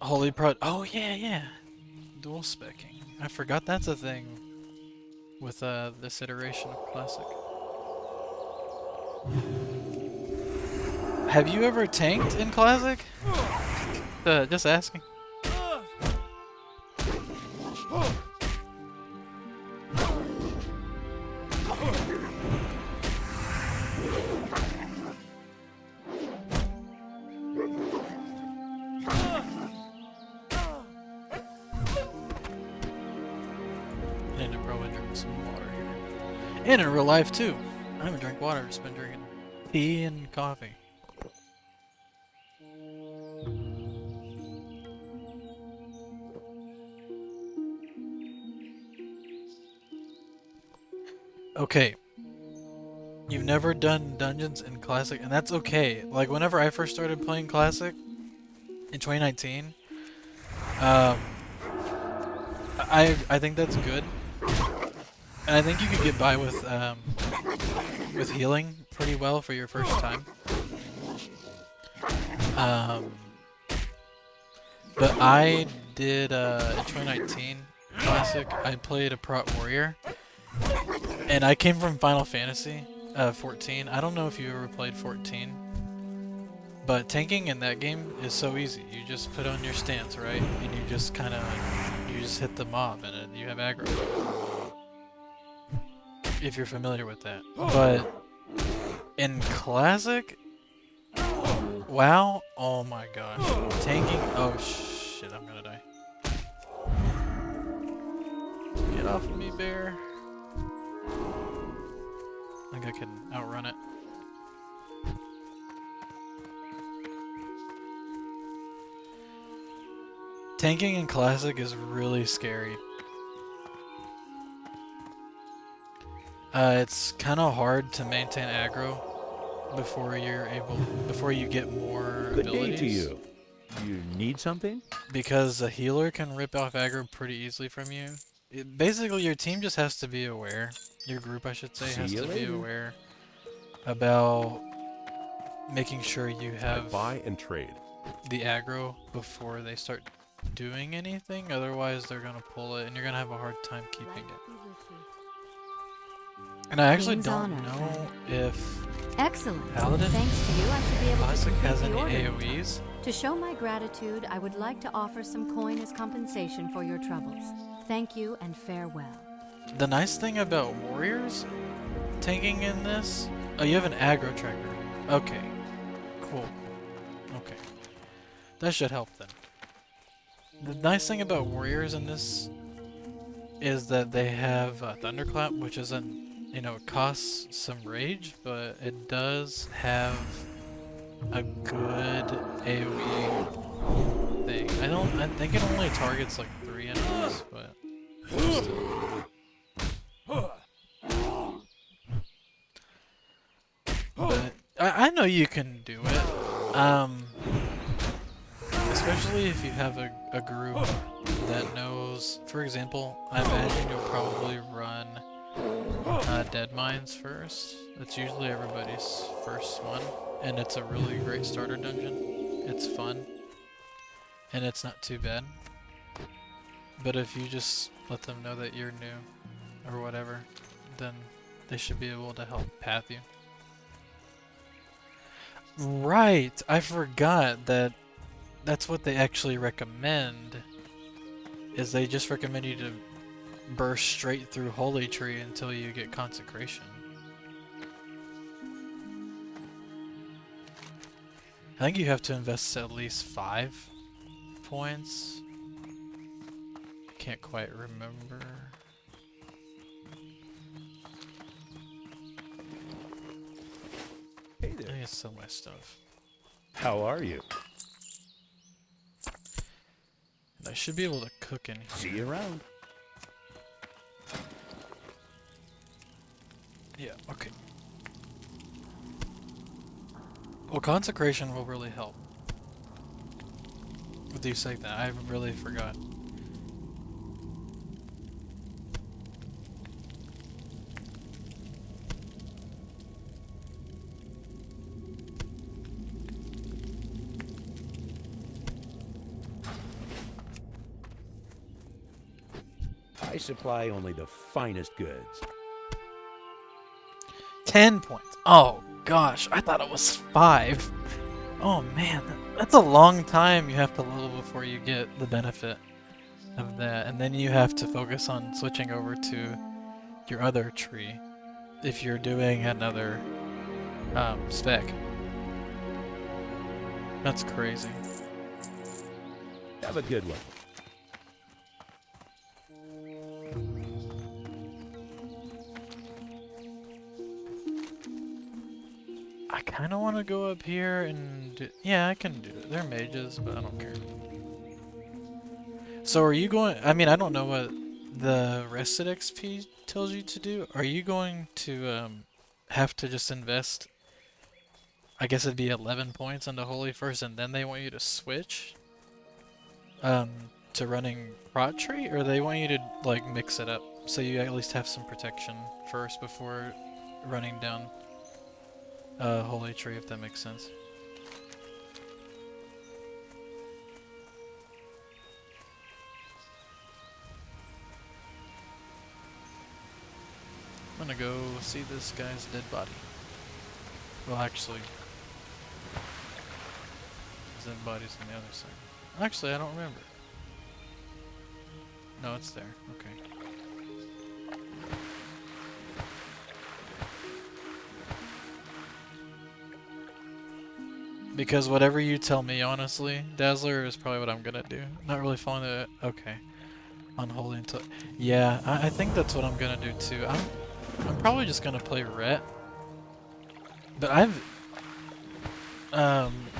Holy Prod. Oh yeah, yeah. Dual specking. I forgot that's a thing with this iteration of Classic. Have you ever tanked in Classic? Just asking. I need to probably drink some water here. And in real life too. I haven't drank water, I've just been drinking tea and coffee. Okay. You've never done dungeons in Classic, and that's okay. Like, whenever I first started playing Classic in 2019, I think that's good. And I think you could get by with healing pretty well for your first time. But I did, in 2019 Classic, I played a Prot Warrior. And I came from Final Fantasy 14. I don't know if you ever played 14. But tanking in that game is so easy. You just put on your stance, right? And you just kind of, you just hit the mob and you have aggro. If you're familiar with that. But in Classic, WoW, oh my gosh. Tanking, oh shit, I'm gonna die. Get off of me, bear. I think I can outrun it. Tanking in Classic is really scary. It's kind of hard to maintain aggro before you get more Good abilities. day to you. You need something? Because a healer can rip off aggro pretty easily from you. Basically, your team just has to be aware. Your group, I should say, has to be aware about making sure you have buy and trade the aggro before they start doing anything. Otherwise, they're gonna pull it, and you're gonna have a hard time keeping it. And I actually don't know if Excellent. Paladin Thanks to you, I should be able Classic to has complete any the order. AoEs. To show my gratitude, I would like to offer some coin as compensation for your troubles. Thank you and farewell. The nice thing about warriors tanking in this, oh, you have an aggro tracker. Okay, cool. Okay, that should help then. The nice thing about warriors in this is that they have Thunderclap, which isn't, you know, it costs some rage, but it does have a good AoE thing. I think it only targets like 3 enemies, but still. But I know you can do it. Especially if you have a group that knows, for example, I imagine you'll probably run Dead Mines first. That's usually everybody's first one, and it's a really great starter dungeon. It's fun, and it's not too bad. But if you just let them know that you're new, or whatever, then they should be able to help path you. Right, I forgot that that's what they actually recommend, is they just recommend you to burst straight through Holy Tree until you get Consecration. I think you have to invest at least 5 points. Can't quite remember. Hey I there. think it's still my stuff. How are you? And I should be able to cook in here. See you around. Yeah, okay. Well, Consecration will really help. With you saying that, I really forgot. I supply only the finest goods. 10 points. Oh, gosh. I thought it was 5. Oh, man. That's a long time you have to level before you get the benefit of that. And then you have to focus on switching over to your other tree if you're doing another spec. That's crazy. Have a good one. I kind of want to go up here and yeah, I can do it. They're mages, but I don't care. So are you going? I mean, I don't know what the rested XP tells you to do. Are you going to have to just invest? I guess it'd be 11 points into Holy first, and then they want you to switch to running Rot Tree, or they want you to like mix it up so you at least have some protection first before running down Holy Tree, if that makes sense. I'm gonna go see this guy's dead body. Well, actually, his dead body's on the other side. Actually, I don't remember. No, it's there. Okay. Because whatever you tell me, honestly, Dazzler is probably what I'm gonna do. Not really following it. Okay. Unholy until. Yeah, I think that's what I'm gonna do too. I'm probably just gonna play Ret. But I've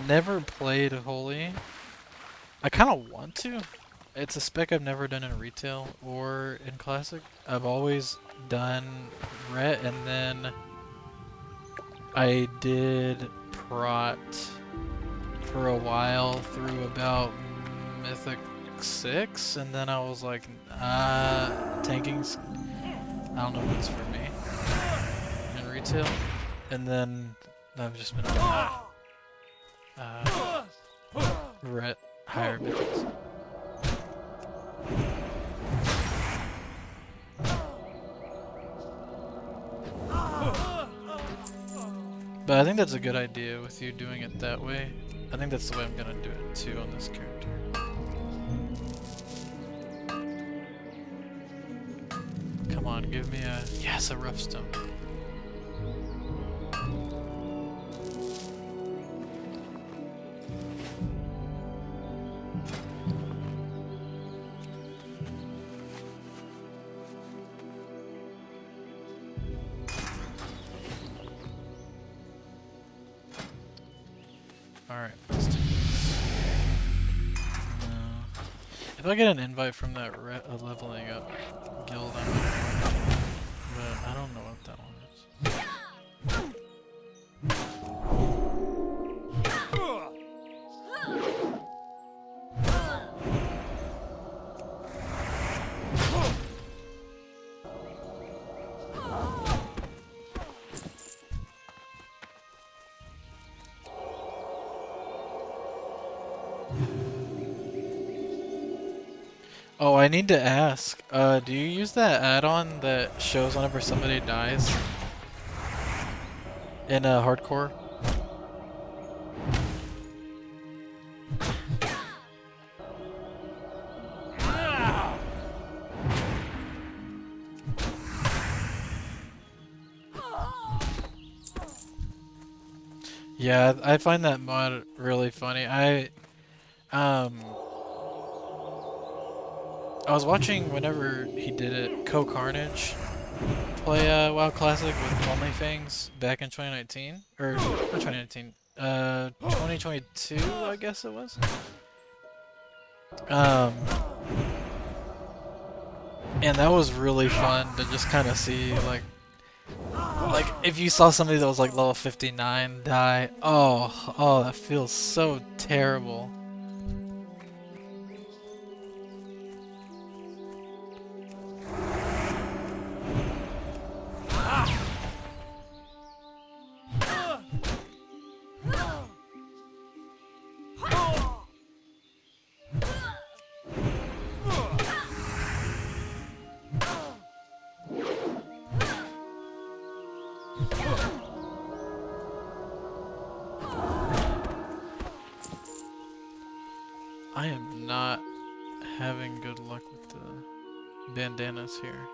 never played Holy. I kind of want to. It's a spec I've never done in retail or in classic. I've always done Ret, and then I did Prot for a while through about Mythic 6, and then I was like, tanking's, I don't know what's for me in retail, and then I've just been Ret higher mythics. But I think that's a good idea with you doing it that way. I think that's the way I'm gonna do it too on this character. Come on, give me a... Yes, a rough stone. Alright, let's do this. If I get an invite from that leveling up guild, I might, but I don't know what that one is. Oh, I need to ask, do you use that add-on that shows whenever somebody dies in hardcore? Yeah, I find that mod really funny. I was watching whenever he did it, Carnage play WoW Classic with OnlyFans back in 2019 or not 2019, 2022, I guess it was. And that was really fun to just kind of see like if you saw somebody that was like level 59 die, oh, that feels so terrible. I am not having good luck with the bandanas here.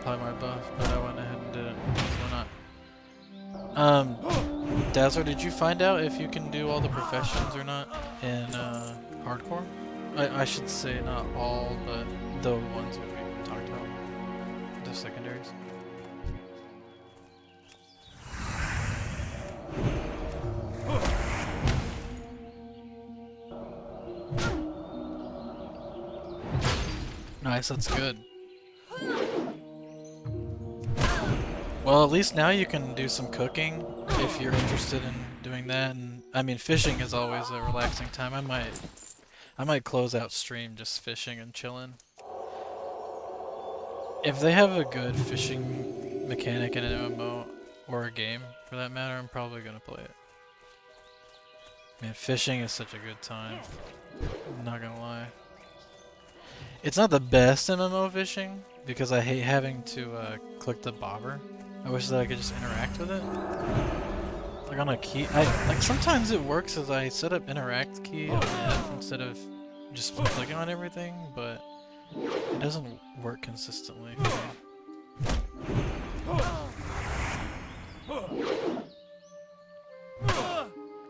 My buff, but I went ahead and did it, so why not? Dazzler, did you find out if you can do all the professions or not in hardcore? I should say not all, but the ones that we talked about, the secondaries. Nice, that's good. Well, at least now you can do some cooking if you're interested in doing that. And I mean, fishing is always a relaxing time. I might close out stream just fishing and chilling. If they have a good fishing mechanic in an MMO or a game for that matter, I'm probably gonna play it. Man, fishing is such a good time. I'm not gonna lie. It's not the best MMO fishing because I hate having to click the bobber. I wish that I could just interact with it. Like on a key, like sometimes it works as I set up interact key on F instead of just clicking on everything, but it doesn't work consistently for me.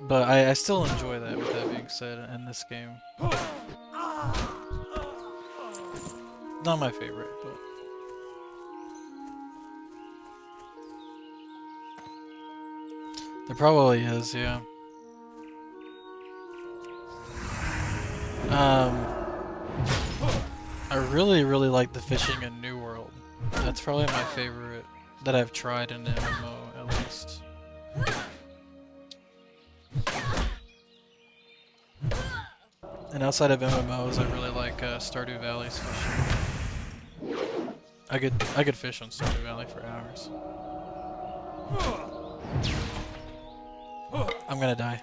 But I still enjoy that, with that being said, in this game. Not my favorite, but... There probably is, yeah. I really like the fishing in New World. That's probably my favorite that I've tried in an MMO, at least. And outside of MMOs, I really like Stardew Valley's fishing. I could fish on Stardew Valley for hours. I'm gonna die.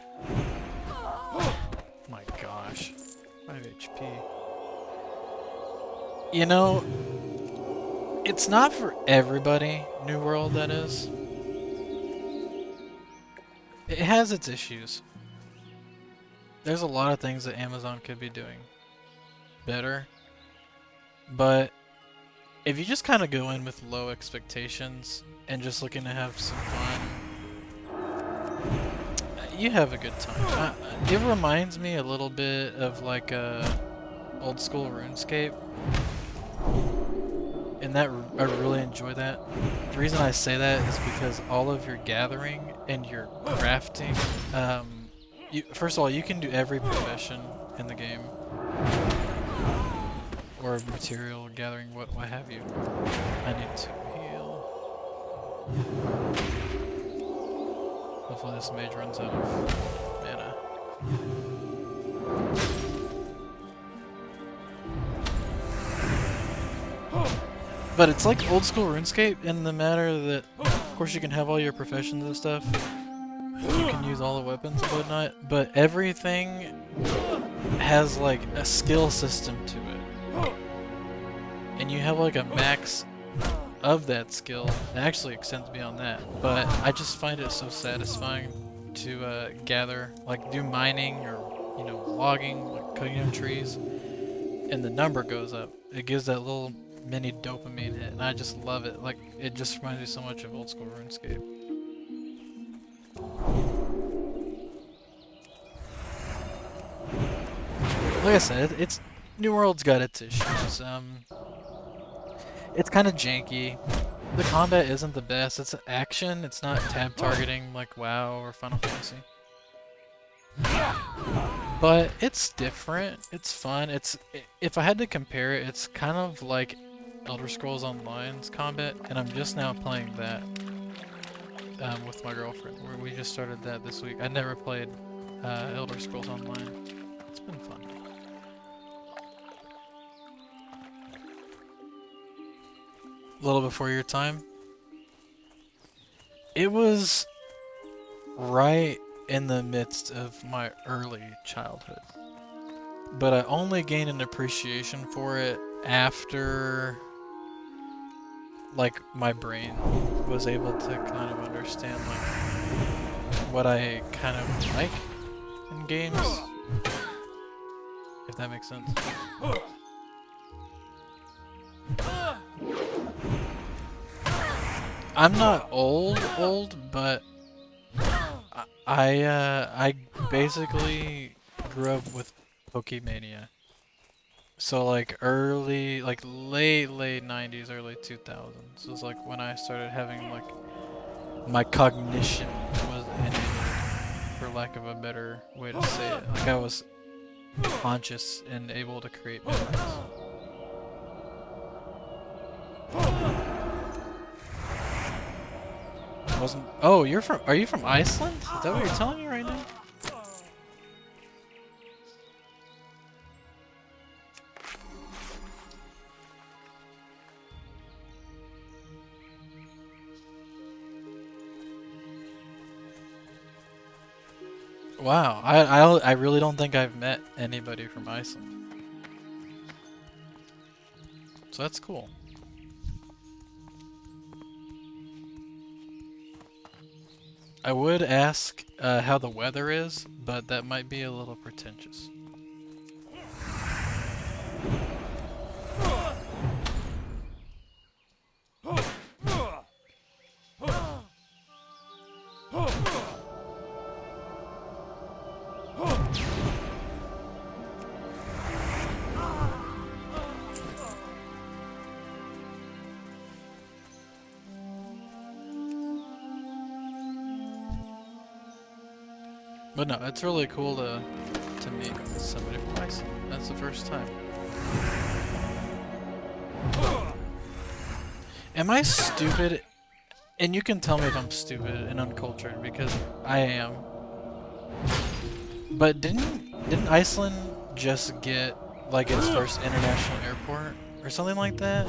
My gosh. 5 HP. You know, it's not for everybody, New World, that is. It has its issues. There's a lot of things that Amazon could be doing better. But if you just kind of go in with low expectations and just looking to have some fun, you have a good time. It reminds me a little bit of like old school RuneScape, and that I really enjoy that. The reason I say that is because all of your gathering and your crafting, first of all, you can do every profession in the game, or material gathering, what have you. I need to heal. Hopefully this mage runs out of mana. But it's like old school RuneScape in the matter that, of course, you can have all your professions and stuff, you can use all the weapons and whatnot, but everything has like a skill system to it. And you have like a max of that skill. It actually extends beyond that, but I just find it so satisfying to gather, like do mining or, you know, logging, like cutting down trees, and the number goes up. It gives that little mini dopamine hit, and I just love it. Like, it just reminds me so much of old school RuneScape. Like I said, it's New World's got its issues. It's kind of janky. The combat isn't the best. It's action. It's not tab targeting like WoW or Final Fantasy. But it's different. It's fun. If I had to compare it, it's kind of like Elder Scrolls Online's combat, and I'm just now playing that with my girlfriend. We just started that this week. I never played Elder Scrolls Online. It's been fun. A little before your time. It was right in the midst of my early childhood, but I only gained an appreciation for it after, like, my brain was able to kind of understand like what I kind of like in games, if that makes sense. I'm not old, but I basically grew up with Pokemania. So like early, like late 90s, early 2000s was like when I started having like my cognition was enabled, for lack of a better way to say it. Like I was conscious and able to create memories. Wasn't. Oh, you're from. Are you from Iceland? Is that what you're telling me right now? Wow, I really don't think I've met anybody from Iceland. So that's cool. I would ask how the weather is, but that might be a little pretentious. But no, it's really cool to meet somebody from Iceland. That's the first time. Am I stupid? And you can tell me if I'm stupid and uncultured, because I am. But didn't Iceland just get like its first international airport or something like that?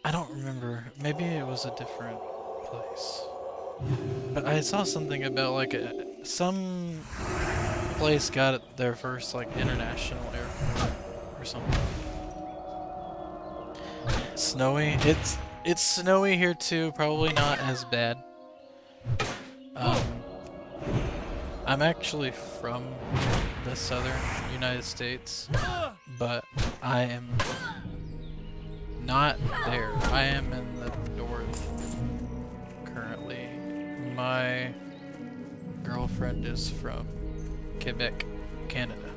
I don't remember. Maybe it was a different place. But I saw something about like some place got their first like international airport or something. Snowy. It's snowy here too. Probably not as bad. I'm actually from the southern United States, but I am not there. I am in the north currently. My girlfriend is from Quebec, Canada.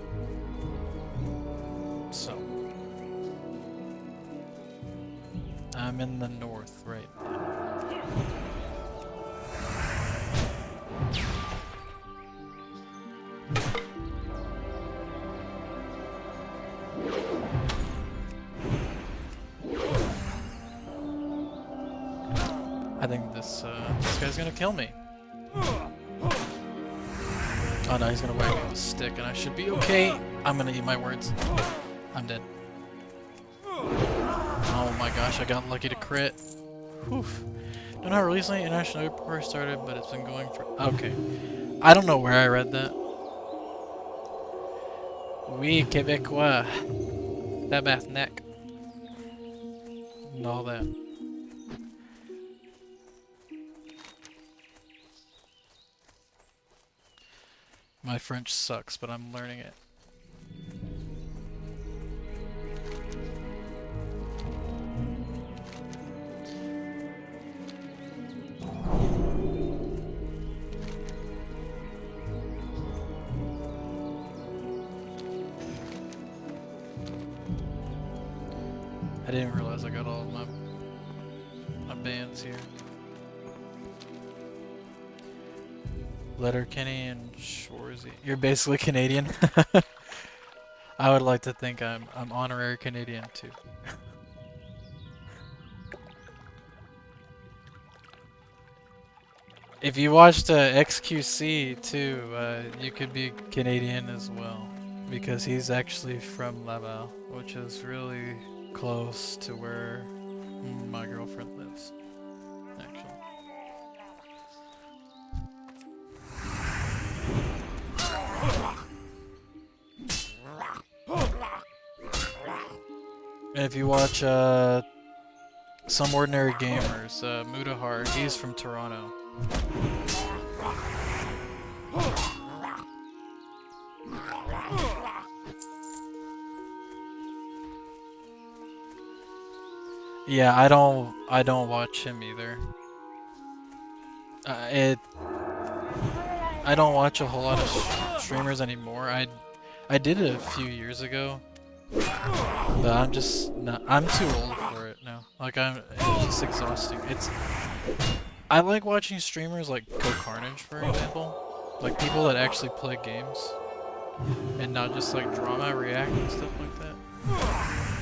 So I'm in the north right now. I think this guy's gonna kill me. Oh no, he's gonna whack me with a stick and I should be okay. I'm gonna eat my words. I'm dead. Oh my gosh, I got lucky to crit. Whew. Don't know how recently international airport started, but it's been going for... Okay. I don't know where I read that. Oui, Québécois. Tabath neck. And all that. My French sucks, but I'm learning it. I didn't realize I got all of my bands here. Letterkenny and Shorzy. You're basically Canadian. I would like to think I'm honorary Canadian too. If you watched XQC too, you could be Canadian as well, because he's actually from Laval, which is really close to where my girlfriend lives, actually. And if you watch Some Ordinary Gamers, Mudahar, he's from Toronto. Yeah, I don't watch him either. I don't watch a whole lot of streamers anymore. I did it a few years ago, but I'm just not. I'm too old for it now. Like it's just exhausting. I like watching streamers like Go Carnage, for example, like people that actually play games, and not just like drama react and stuff like that.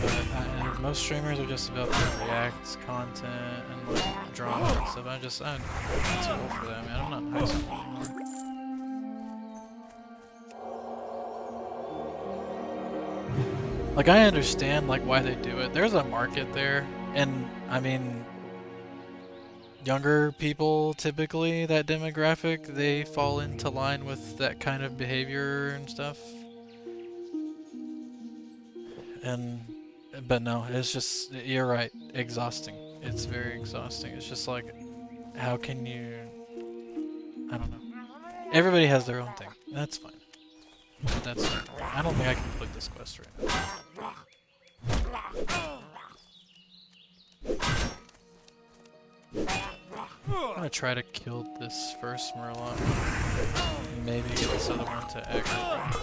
But most streamers are just about the react content and like drama and stuff. I'm too old for that, man. I'm not in high school anymore. Like, I understand like why they do it. There's a market there, and I mean, younger people typically, that demographic, they fall into line with that kind of behavior and stuff. But no, it's just, you're right, exhausting. It's very exhausting. It's just like, how can you, I don't know. Everybody has their own thing. That's fine. But that's fine. I don't think I can complete this quest right now. I'm gonna try to kill this first Murloc. Maybe get this other one to aggro.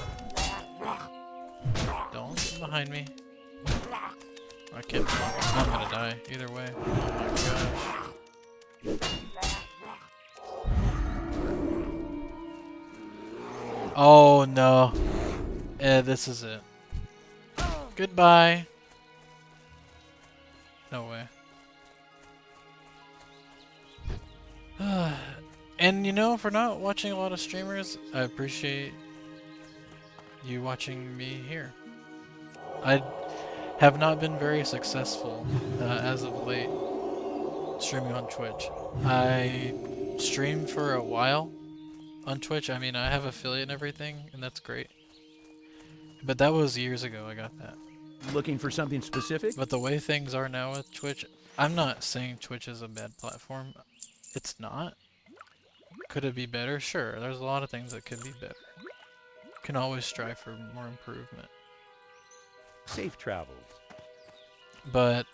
Don't get behind me. I can't. I'm gonna die either way. Oh my gosh. Oh no. This is it. Goodbye. No way. And you know, for not watching a lot of streamers, I appreciate you watching me here. I have not been very successful as of late streaming on Twitch. I streamed for a while on Twitch. I mean, I have affiliate and everything, and that's great. But that was years ago I got that. Looking for something specific? But the way things are now with Twitch, I'm not saying Twitch is a bad platform. It's not. Could it be better? Sure, there's a lot of things that could be better. Can always strive for more improvement. Safe travels. But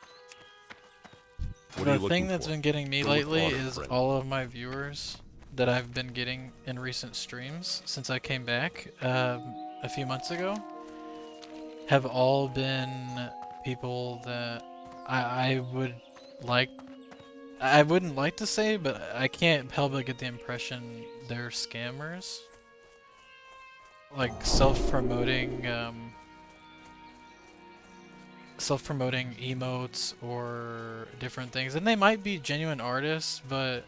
the thing that's been getting me lately is all of my viewers that I've been getting in recent streams since I came back a few months ago have all been people that I wouldn't like to say, but I can't help but get the impression they're scammers. Like self-promoting emotes or different things. And they might be genuine artists, but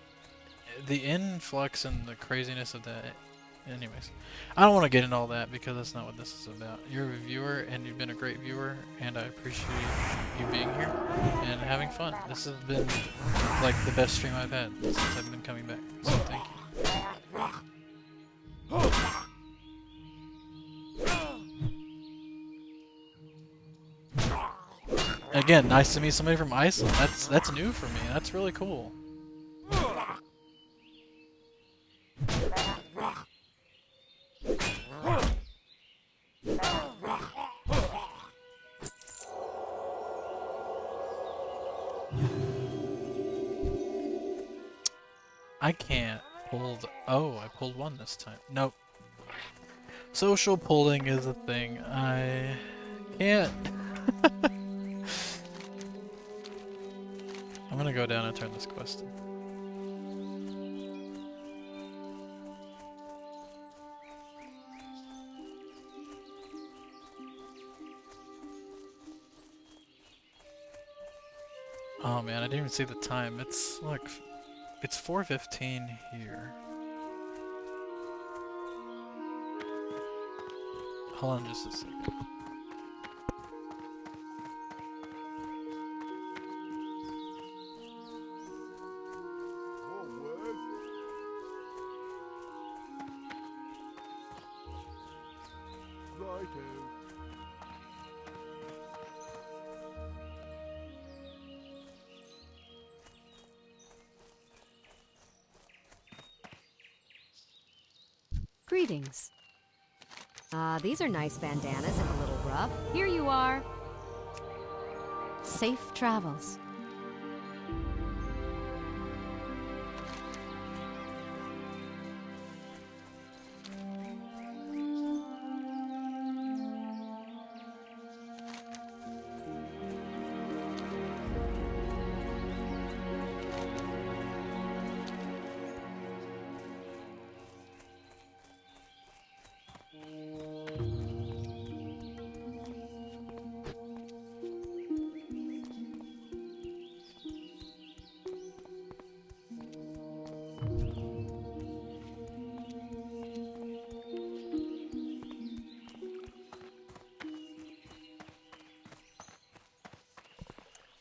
the influx and the craziness of that anyways, I don't want to get into all that because that's not what this is about. You're a viewer and you've been a great viewer, and I appreciate you being here and having fun. This has been like the best stream I've had since I've been coming back. So thank you. Again, nice to meet somebody from Iceland. That's new for me. That's really cool. I can't hold. Oh, I pulled one this time. Nope. Social pulling is a thing. I can't. I'm gonna go down and turn this quest in. Oh man, I didn't even see the time. It's like, it's 4:15 here. Hold on just a second. Greetings. These are nice bandanas if a little rough. Here you are. Safe travels.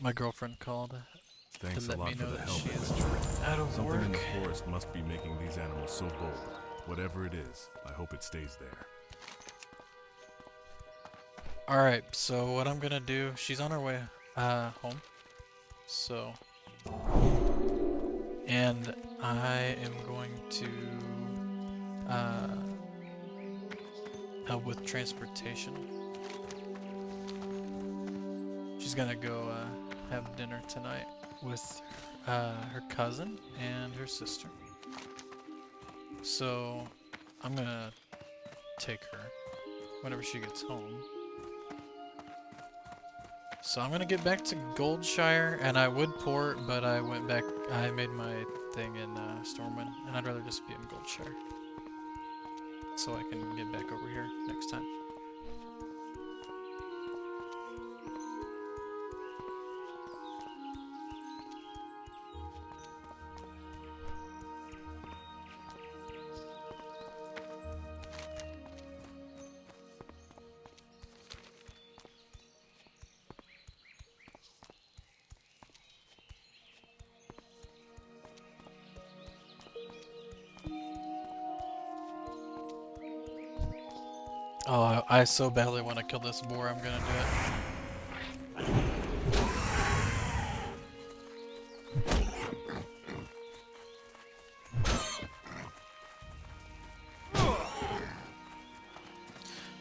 My girlfriend called Thanks to a let lot me for know the that help, she is adventurer. out of Something work. in the forest must be making these animals so bold. Whatever it is, I hope it stays there. Alright, so what I'm gonna do, she's on her way home. So, and I am going to help with transportation. She's gonna go have dinner tonight with her cousin and her sister. So I'm gonna take her whenever she gets home. So I'm gonna get back to Goldshire, and I would port, but I went back. I made my thing in Stormwind, and I'd rather just be in Goldshire, so I can get back over here next time. Oh, I so badly want to kill this boar, I'm gonna do it.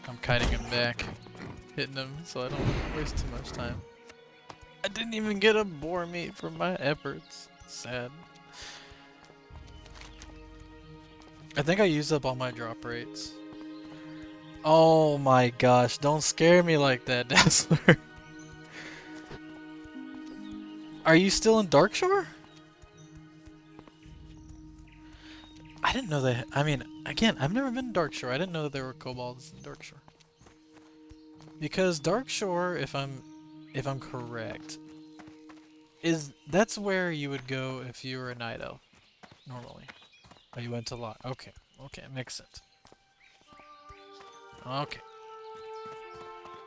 I'm kiting him back, hitting him so I don't waste too much time. I didn't even get a boar meat from my efforts. Sad. I think I used up all my drop rates. Oh my gosh, don't scare me like that, Dazzler. Are you still in Darkshore? I didn't know that. I mean, again, I've never been to Darkshore. I didn't know that there were kobolds in Darkshore. Because Darkshore, if I'm correct, that's where you would go if you were a night elf normally. Oh, you went to lot. Okay, okay, it makes sense. Okay.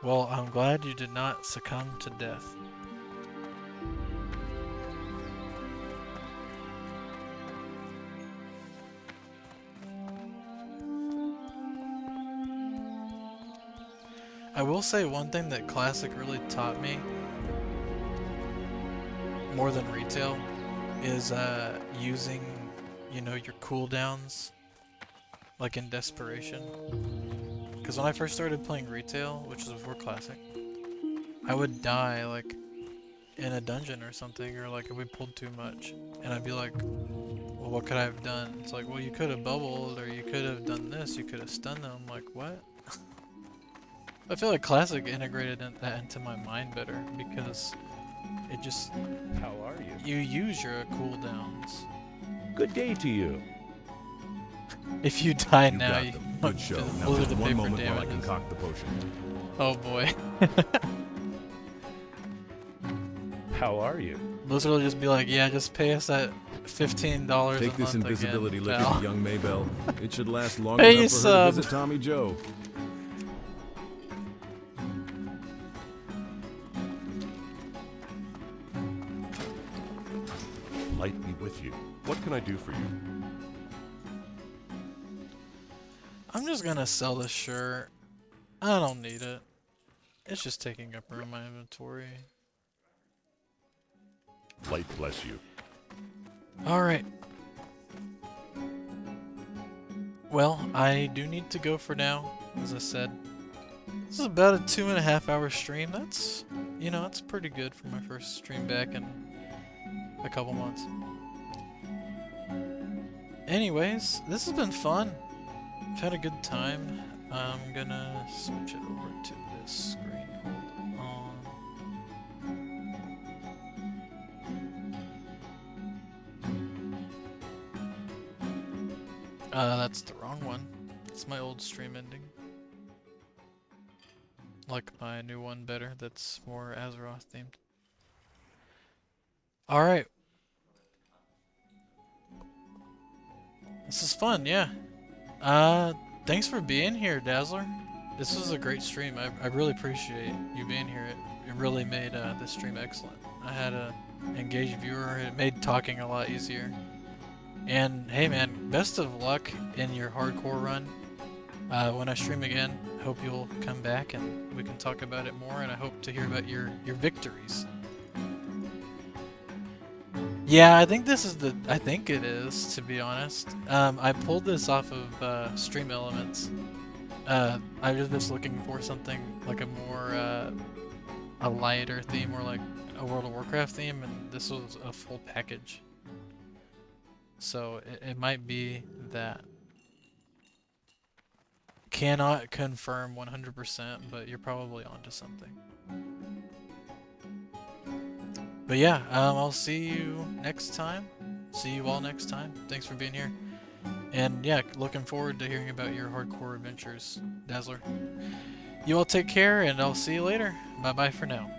Well, I'm glad you did not succumb to death. I will say one thing that Classic really taught me, more than retail, is using, you know, your cooldowns, like in desperation. Because when I first started playing retail, which was before Classic, I would die like in a dungeon or something, or like if we pulled too much, and I'd be like, well, what could I have done? It's like, well, you could have bubbled, or you could have done this, you could have stunned them. I'm like, what? I feel like Classic integrated that into my mind better, because it just... How are you? You use your cooldowns. Good day to you. If you die You now, got you them. Good show. Now blizzard just to pay one for moment while I damages. concoct the potion. Oh boy. How are you? Blizzard will just be like, yeah, just pay us that $15 Take a this month invisibility again, liquid, pal. young Maybell. It should last long Pay enough for her sub. to visit Tommy Joe. Light be with you. What can I do for you? I'm just gonna sell this shirt. I don't need it. It's just taking up room in my inventory. Light bless you. Alright. Well, I do need to go for now, as I said. This is about a 2.5 hour stream. That's, you know, it's pretty good for my first stream back in a couple months. Anyways, this has been fun. I've had a good time. I'm gonna switch it over to this screen. Hold on. That's the wrong one. It's my old stream ending. Like my new one better, that's more Azeroth themed. Alright. This is fun, yeah. Thanks for being here, Dazzler. This was a great stream. I really appreciate you being here. It really made this stream excellent. I had a engaged viewer. It made talking a lot easier. And hey man, best of luck in your hardcore run. When I stream again, I hope you'll come back and we can talk about it more, and I hope to hear about your victories. Yeah, I think this is I think it is, to be honest. I pulled this off of Stream Elements. I was just looking for something like a more, a lighter theme, or like a World of Warcraft theme, and this was a full package. So it might be that. Cannot confirm 100%, but you're probably onto something. But yeah, I'll see you next time. See you all next time. Thanks for being here. And yeah, looking forward to hearing about your hardcore adventures, Dazzler. You all take care, and I'll see you later. Bye-bye for now.